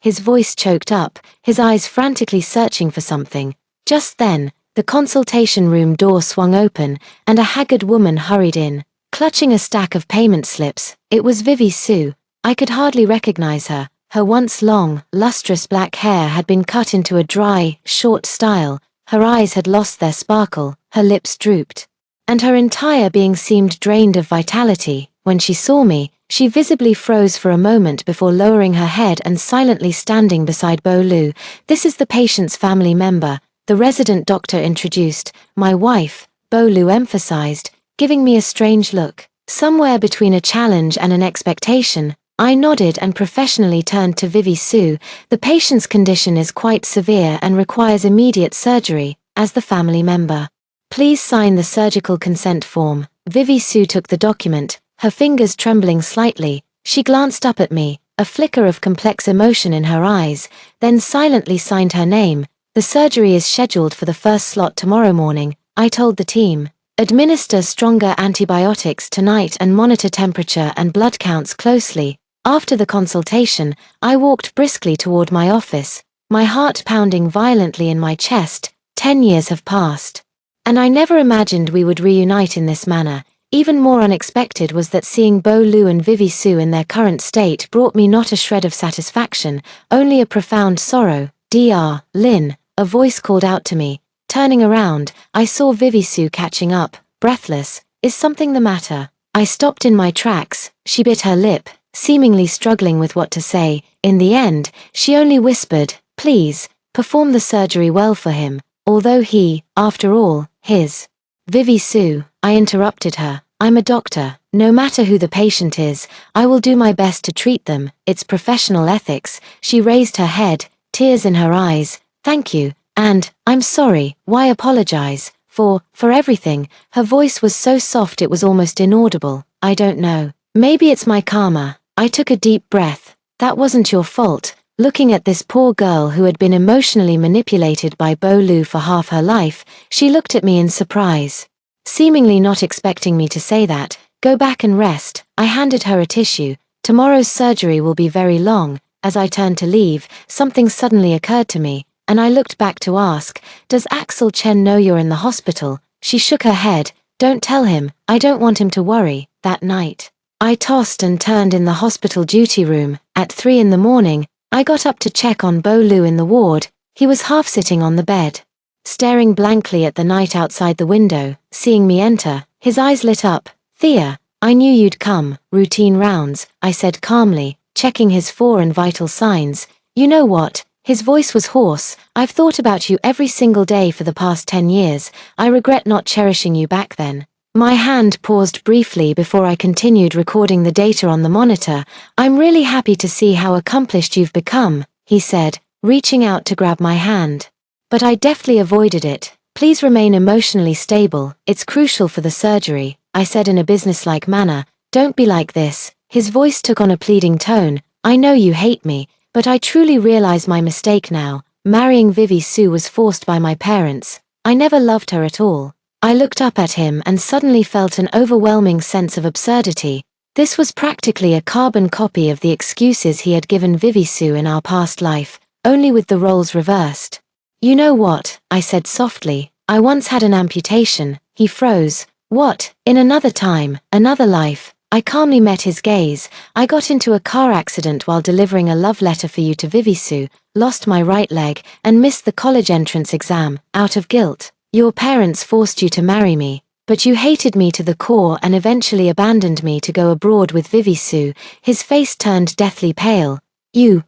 his voice choked up, his eyes frantically searching for something. Just then, the consultation room door swung open, and a haggard woman hurried in, clutching a stack of payment slips. It was Vivi Sue. I could hardly recognize her. Her once long, lustrous black hair had been cut into a dry, short style. Her eyes had lost their sparkle, her lips drooped, and her entire being seemed drained of vitality. When she saw me, she visibly froze for a moment before lowering her head and silently standing beside Bolu. This is the patient's family member, the resident doctor introduced. My wife, Bolu emphasized, giving me a strange look. Somewhere between a challenge and an expectation, I nodded and professionally turned to Vivi Sue. The patient's condition is quite severe and requires immediate surgery. As the family member, please sign the surgical consent form. Vivi Sue took the document, her fingers trembling slightly. She glanced up at me, a flicker of complex emotion in her eyes, then silently signed her name. The surgery is scheduled for the first slot tomorrow morning, I told the team. Administer stronger antibiotics tonight and monitor temperature and blood counts closely. After the consultation, I walked briskly toward my office, my heart pounding violently in my chest. 10 years have passed, and I never imagined we would reunite in this manner. Even more unexpected was that seeing Bo Lu and Vivi Su in their current state brought me not a shred of satisfaction, only a profound sorrow. Dr. Lin, a voice called out to me. Turning around, I saw Vivi Su catching up, breathless. Is something the matter? I stopped in my tracks. She bit her lip, seemingly struggling with what to say. In the end, she only whispered, "Please, perform the surgery well for him, although he, after all, his." Vivi Su, I interrupted her. I'm a doctor. No matter who the patient is, I will do my best to treat them. It's professional ethics. She raised her head, tears in her eyes. Thank you. And, I'm sorry. Why apologize? For everything. Her voice was so soft it was almost inaudible. I don't know. Maybe it's my karma. I took a deep breath. That wasn't your fault. Looking at this poor girl who had been emotionally manipulated by Bo Lu for half her life, she looked at me in surprise. Seemingly not expecting me to say that, "Go back and rest." I handed her a tissue. Tomorrow's surgery will be very long. As I turned to leave, something suddenly occurred to me, and I looked back to ask, "Does Axel Chen know you're in the hospital?" She shook her head. "Don't tell him. I don't want him to worry." That night, I tossed and turned in the hospital duty room. At 3 in the morning, I got up to check on Bo Lu in the ward. He was half sitting on the bed, staring blankly at the night outside the window. Seeing me enter, his eyes lit up. "Thea, I knew you'd come." "Routine rounds," I said calmly, checking his foreign vital signs. "You know what?" His voice was hoarse. "I've thought about you every single day for the past 10 years. I regret not cherishing you back then." My hand paused briefly before I continued recording the data on the monitor. "I'm really happy to see how accomplished you've become," he said, reaching out to grab my hand. But I deftly avoided it. "Please remain emotionally stable. It's crucial for the surgery," I said in a businesslike manner. "Don't be like this." His voice took on a pleading tone. "I know you hate me, but I truly realize my mistake now. Marrying Vivi Su was forced by my parents. I never loved her at all." I looked up at him and suddenly felt an overwhelming sense of absurdity. This was practically a carbon copy of the excuses he had given Vivi Su in our past life, only with the roles reversed. "You know what?" I said softly. "I once had an amputation." He froze. "What? In another time, another life?" I calmly met his gaze. "I got into a car accident while delivering a love letter for you to Vivi Su, lost my right leg, and missed the college entrance exam, out of guilt. Your parents forced you to marry me, but you hated me to the core and eventually abandoned me to go abroad with Vivi Su." His face turned deathly pale.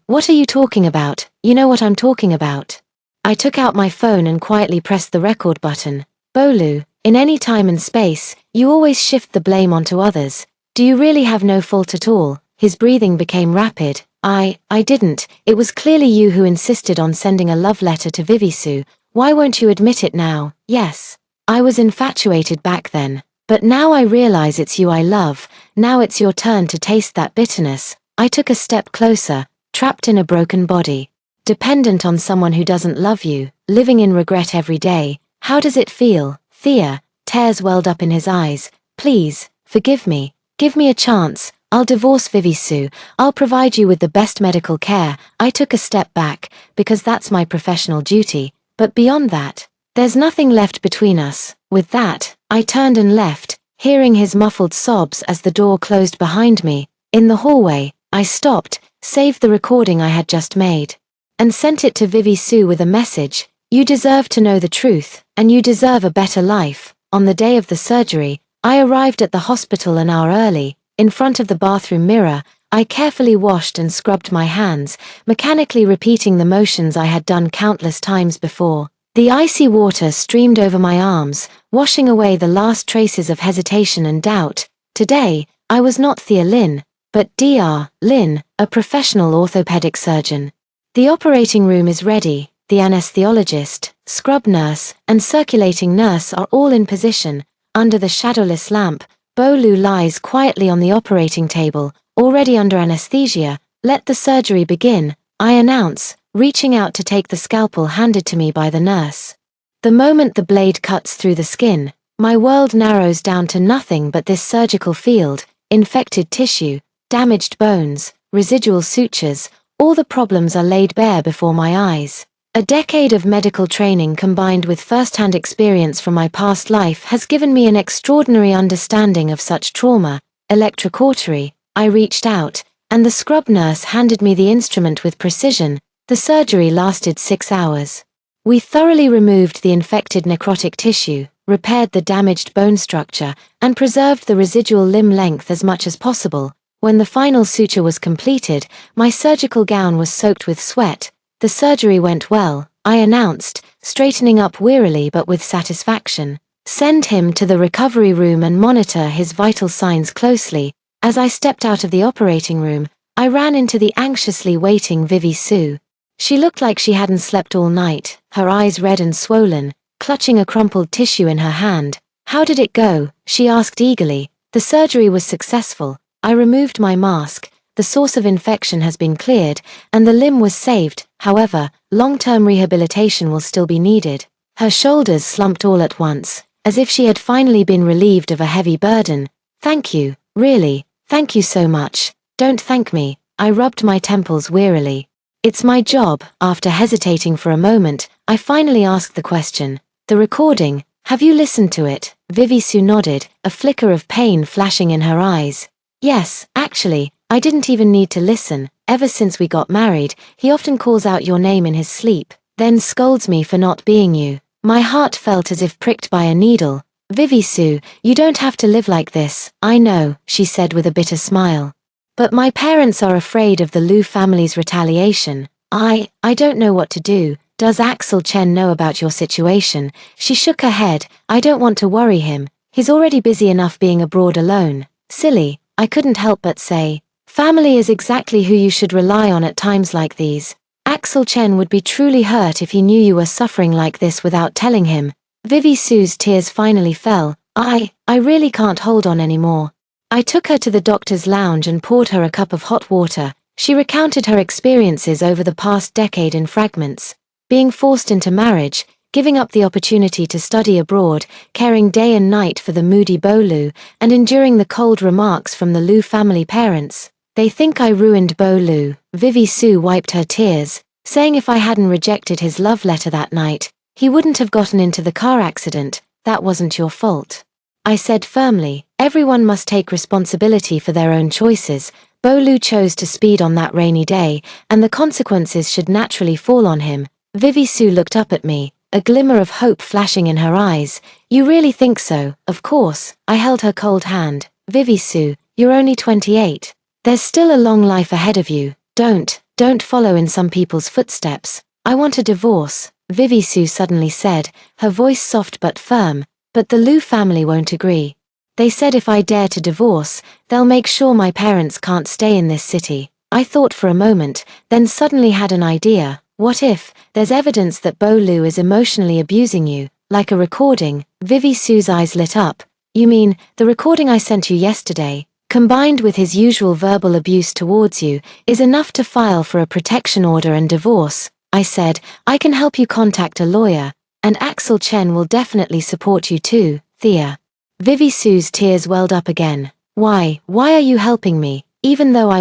What are you talking about?" "You know what I'm talking about." I took out my phone and quietly pressed the record button. "Bo Lu, in any time and space, you always shift the blame onto others. Do you really have no fault at all?" His breathing became rapid. I didn't. It was clearly you who insisted on sending a love letter to Vivi Su. Why won't you admit it now?" "Yes. I was infatuated back then. But now I realize it's you I love. Now it's your turn to taste that bitterness." I took a step closer, trapped in a broken body, dependent on someone who doesn't love you, living in regret every day. How does it feel, Thea? Tears welled up in his eyes. "Please, forgive me. Give me a chance. I'll divorce Vivi Su. I'll provide you with the best medical care." I took a step back, because that's my professional duty. But beyond that, there's nothing left between us. With that, I turned and left, hearing his muffled sobs as the door closed behind me. In the hallway, I stopped, saved the recording I had just made, and sent it to Vivi Su with a message. "You deserve to know the truth, and you deserve a better life." On the day of the surgery, I arrived at the hospital an hour early. In front of the bathroom mirror, I carefully washed and scrubbed my hands, mechanically repeating the motions I had done countless times before. The icy water streamed over my arms, washing away the last traces of hesitation and doubt. Today, I was not Thea Lin, but Dr. Lin, a professional orthopedic surgeon. The operating room is ready. The anesthesiologist, scrub nurse, and circulating nurse are all in position. Under the shadowless lamp, Bo Lu lies quietly on the operating table, already under anesthesia. "Let the surgery begin," I announce, reaching out to take the scalpel handed to me by the nurse. The moment the blade cuts through the skin, my world narrows down to nothing but this surgical field. Infected tissue, damaged bones, residual sutures, all the problems are laid bare before my eyes. A decade of medical training combined with first-hand experience from my past life has given me an extraordinary understanding of such trauma. Electrocautery. I reached out, and the scrub nurse handed me the instrument with precision. The surgery lasted 6 hours. We thoroughly removed the infected necrotic tissue, repaired the damaged bone structure, and preserved the residual limb length as much as possible. When the final suture was completed, my surgical gown was soaked with sweat. The surgery went well, I announced, straightening up wearily but with satisfaction. Send him to the recovery room and monitor his vital signs closely. As I stepped out of the operating room, I ran into the anxiously waiting Vivi Sue. She looked like she hadn't slept all night, her eyes red and swollen, clutching a crumpled tissue in her hand. How did it go? She asked eagerly. The surgery was successful. I removed my mask. The source of infection has been cleared, and the limb was saved. However, long-term rehabilitation will still be needed. Her shoulders slumped all at once, as if she had finally been relieved of a heavy burden. Thank you, really, thank you so much. Don't thank me. I rubbed my temples wearily. It's my job. After hesitating for a moment, I finally asked the question. The recording, have you listened to it? Vivi Sue nodded, a flicker of pain flashing in her eyes. Yes, actually, I didn't even need to listen. Ever since we got married, he often calls out your name in his sleep, then scolds me for not being you. My heart felt as if pricked by a needle. Vivi Sue, you don't have to live like this. I know, she said with a bitter smile. But my parents are afraid of the Liu family's retaliation. I don't know what to do. Does Axel Chen know about your situation? She shook her head. I don't want to worry him. He's already busy enough being abroad alone. Silly, I couldn't help but say. Family is exactly who you should rely on at times like these. Axel Chen would be truly hurt if he knew you were suffering like this without telling him. Vivi Sue's tears finally fell. I really can't hold on anymore. I took her to the doctor's lounge and poured her a cup of hot water. She recounted her experiences over the past decade in fragments. Being forced into marriage, giving up the opportunity to study abroad, caring day and night for the moody Bolu, and enduring the cold remarks from the Liu family parents. They think I ruined Bolu. Vivi Sue wiped her tears, saying if I hadn't rejected his love letter that night, he wouldn't have gotten into the car accident. That wasn't your fault. I said firmly, everyone must take responsibility for their own choices. Bolu chose to speed on that rainy day, and the consequences should naturally fall on him. Vivi Sue looked up at me, a glimmer of hope flashing in her eyes. You really think so? Of course. I held her cold hand. Vivi Sue, you're only 28. There's still a long life ahead of you. Don't follow in some people's footsteps. I want a divorce, Vivi Sue suddenly said, her voice soft but firm. But the Liu family won't agree. They said if I dare to divorce, they'll make sure my parents can't stay in this city. I thought for a moment, then suddenly had an idea. What if there's evidence that Bolu is emotionally abusing you, like a recording? Vivi Sue's eyes lit up. You mean, the recording I sent you yesterday, combined with his usual verbal abuse towards you, is enough to file for a protection order and divorce? I said, I can help you contact a lawyer, and Axel Chen will definitely support you too, Thea. Vivi Sue's tears welled up again. Why are you helping me? Even though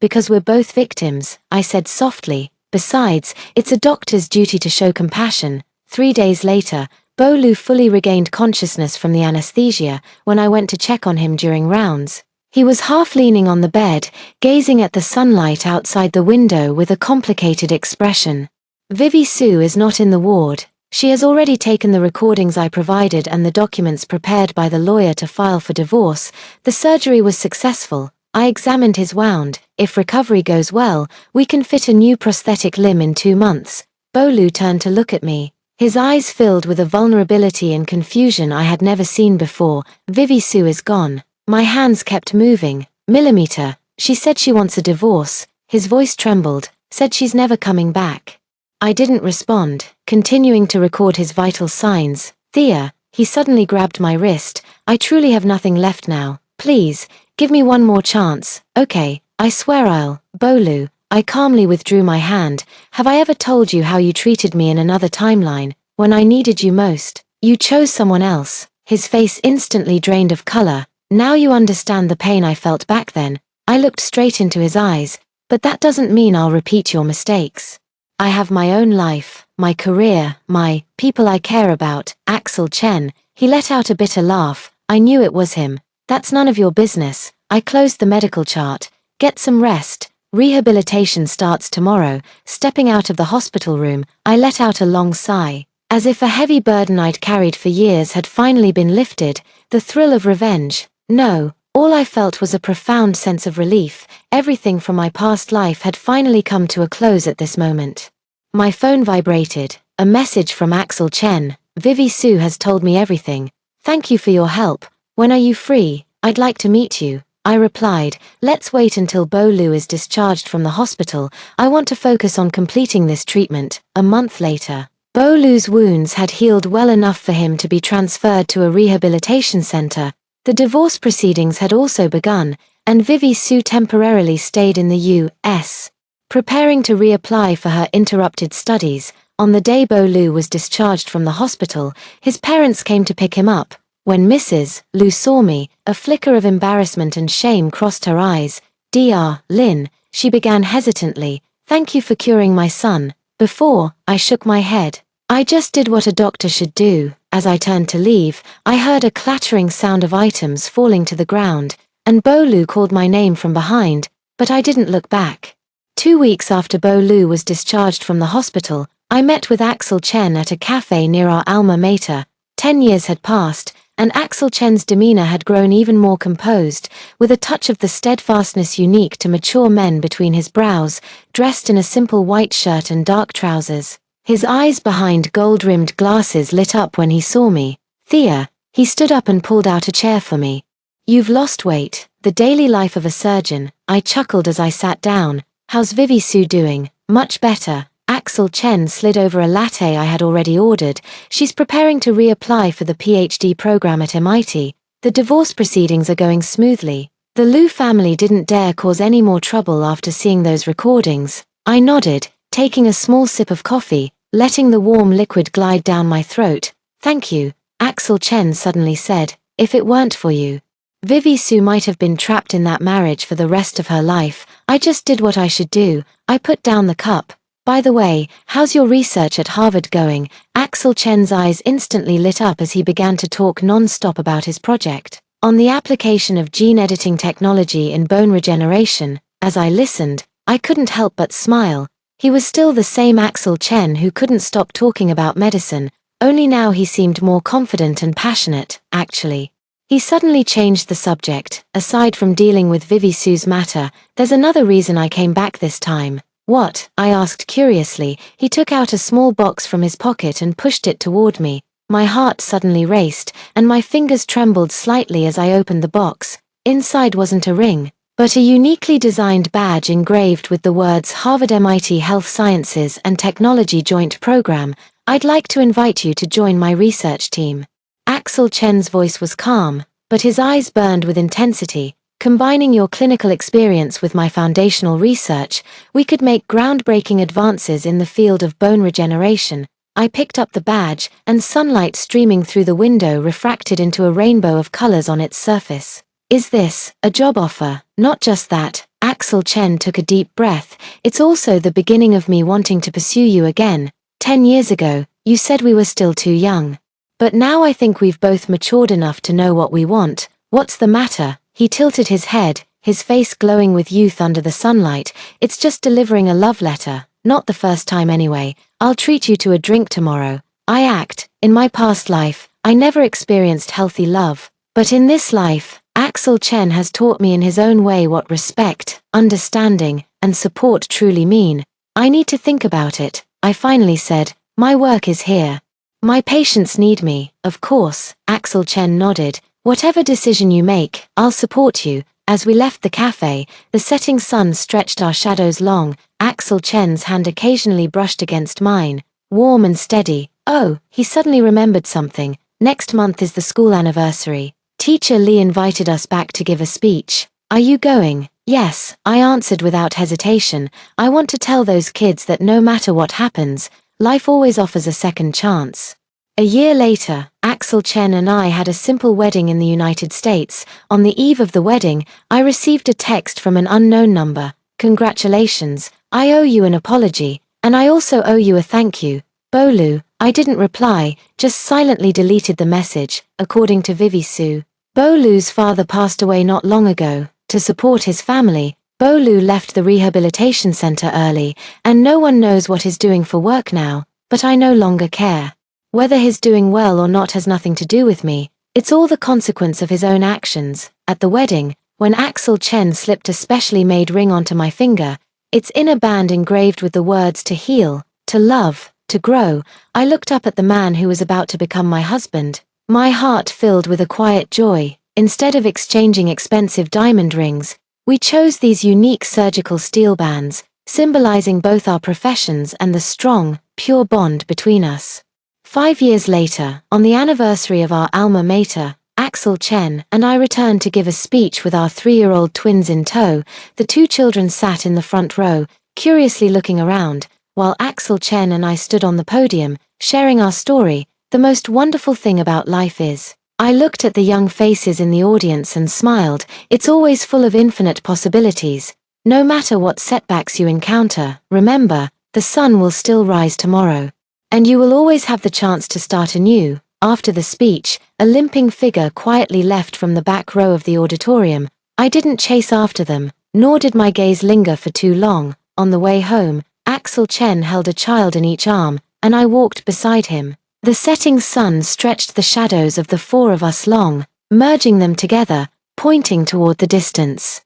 because we're both victims, I said softly. Besides, it's a doctor's duty to show compassion. 3 days later, Bolu fully regained consciousness from the anesthesia when I went to check on him during rounds. He was half leaning on the bed, gazing at the sunlight outside the window with a complicated expression. Vivi Sue is not in the ward. She has already taken the recordings I provided and the documents prepared by the lawyer to file for divorce. The surgery was successful. I examined his wound. If recovery goes well, we can fit a new prosthetic limb in 2 months. Bolu turned to look at me, his eyes filled with a vulnerability and confusion I had never seen before. Vivi Sue is gone. My hands kept moving. Millimeter. She said she wants a divorce. His voice trembled, said she's never coming back. I didn't respond, continuing to record his vital signs. Thea, he suddenly grabbed my wrist. I truly have nothing left now. Please, give me one more chance. Okay, I swear I'll. Bolu, I calmly withdrew my hand. Have I ever told you how you treated me in another timeline, when I needed you most? You chose someone else. His face instantly drained of color. Now you understand the pain I felt back then. I looked straight into his eyes. But that doesn't mean I'll repeat your mistakes. I have my own life, my career, my people I care about. Axel Chen, he let out a bitter laugh. I knew it was him. That's none of your business. I closed the medical chart. Get some rest. Rehabilitation starts tomorrow. Stepping out of the hospital room, I let out a long sigh. As if a heavy burden I'd carried for years had finally been lifted, the thrill of revenge. No, all I felt was a profound sense of relief. Everything from my past life had finally come to a close at this moment. My phone vibrated. A message from Axel Chen. Vivi Su has told me everything. Thank you for your help. When are you free? I'd like to meet you. I replied, let's wait until Bo Lu is discharged from the hospital. I want to focus on completing this treatment. A month later, Bo Lu's wounds had healed well enough for him to be transferred to a rehabilitation center. The divorce proceedings had also begun, and Vivi Su temporarily stayed in the U.S., preparing to reapply for her interrupted studies. On the day Bo Lu was discharged from the hospital, his parents came to pick him up. When Mrs. Lu saw me, a flicker of embarrassment and shame crossed her eyes. Dr. Lin, she began hesitantly, thank you for curing my son. Before, I shook my head. I just did what a doctor should do. As I turned to leave, I heard a clattering sound of items falling to the ground, and Bo Lu called my name from behind, but I didn't look back. 2 weeks after Bo Lu was discharged from the hospital, I met with Axel Chen at a cafe near our alma mater. 10 years had passed, and Axel Chen's demeanor had grown even more composed, with a touch of the steadfastness unique to mature men between his brows, dressed in a simple white shirt and dark trousers. His eyes behind gold-rimmed glasses lit up when he saw me. Thea, he stood up and pulled out a chair for me. You've lost weight, the daily life of a surgeon. I chuckled as I sat down. How's Vivi Su doing? Much better. Axel Chen slid over a latte I had already ordered. She's preparing to reapply for the PhD program at MIT. The divorce proceedings are going smoothly. The Lu family didn't dare cause any more trouble after seeing those recordings. I nodded, taking a small sip of coffee, letting the warm liquid glide down my throat. Thank you, Axel Chen suddenly said. If it weren't for you, Vivi Su might have been trapped in that marriage for the rest of her life. I just did what I should do. I put down the cup. By the way, how's your research at Harvard going? Axel Chen's eyes instantly lit up as he began to talk non-stop about his project on the application of gene editing technology in bone regeneration. As I listened, I couldn't help but smile. He was still the same Axel Chen who couldn't stop talking about medicine, only now he seemed more confident and passionate. Actually, he suddenly changed the subject. Aside from dealing with Vivi Su's matter, there's another reason I came back this time. What? I asked curiously. He took out a small box from his pocket and pushed it toward me. My heart suddenly raced, and my fingers trembled slightly as I opened the box. Inside wasn't a ring, but a uniquely designed badge engraved with the words Harvard-MIT Health Sciences and Technology Joint Program. I'd like to invite you to join my research team. Axel Chen's voice was calm, but his eyes burned with intensity. Combining your clinical experience with my foundational research, we could make groundbreaking advances in the field of bone regeneration. I picked up the badge, and sunlight streaming through the window refracted into a rainbow of colors on its surface. Is this a job offer? Not just that. Axel Chen took a deep breath. It's also the beginning of me wanting to pursue you again. 10 years ago, you said we were still too young. But now I think we've both matured enough to know what we want. What's the matter? He tilted his head, his face glowing with youth under the sunlight. It's just delivering a love letter. Not the first time anyway. I'll treat you to a drink tomorrow. In my past life, I never experienced healthy love. But in this life, Axel Chen has taught me in his own way what respect, understanding, and support truly mean. I need to think about it, I finally said. My work is here. My patients need me, of course. Axel Chen nodded. Whatever decision you make, I'll support you. As we left the cafe, the setting sun stretched our shadows long. Axel Chen's hand occasionally brushed against mine, warm and steady. Oh, he suddenly remembered something. Next month is the school anniversary. Teacher Lee invited us back to give a speech. Are you going? Yes, I answered without hesitation. I want to tell those kids that no matter what happens, life always offers a second chance. A year later, Axel Chen and I had a simple wedding in the United States. On the eve of the wedding, I received a text from an unknown number. Congratulations, I owe you an apology. And I also owe you a thank you, Bolu. I didn't reply, just silently deleted the message, according to Vivi Su. Bolu's father passed away not long ago. To support his family, Bolu left the rehabilitation center early, and no one knows what he's doing for work now, but I no longer care. Whether he's doing well or not has nothing to do with me. It's all the consequence of his own actions. At the wedding, when Axel Chen slipped a specially made ring onto my finger, its inner band engraved with the words to heal, to love, to grow, I looked up at the man who was about to become my husband. My heart filled with a quiet joy. Instead of exchanging expensive diamond rings, we chose these unique surgical steel bands, symbolizing both our professions and the strong, pure bond between us. 5 years later, on the anniversary of our alma mater, Axel Chen and I returned to give a speech with our 3-year-old twins in tow. The 2 children sat in the front row, curiously looking around, while Axel Chen and I stood on the podium, sharing our story. The most wonderful thing about life is, I looked at the young faces in the audience and smiled. It's always full of infinite possibilities. No matter what setbacks you encounter, remember, the sun will still rise tomorrow. And you will always have the chance to start anew. After the speech, a limping figure quietly left from the back row of the auditorium. I didn't chase after them, nor did my gaze linger for too long. On the way home, Axel Chen held a child in each arm, and I walked beside him. The setting sun stretched the shadows of the 4 of us long, merging them together, pointing toward the distance.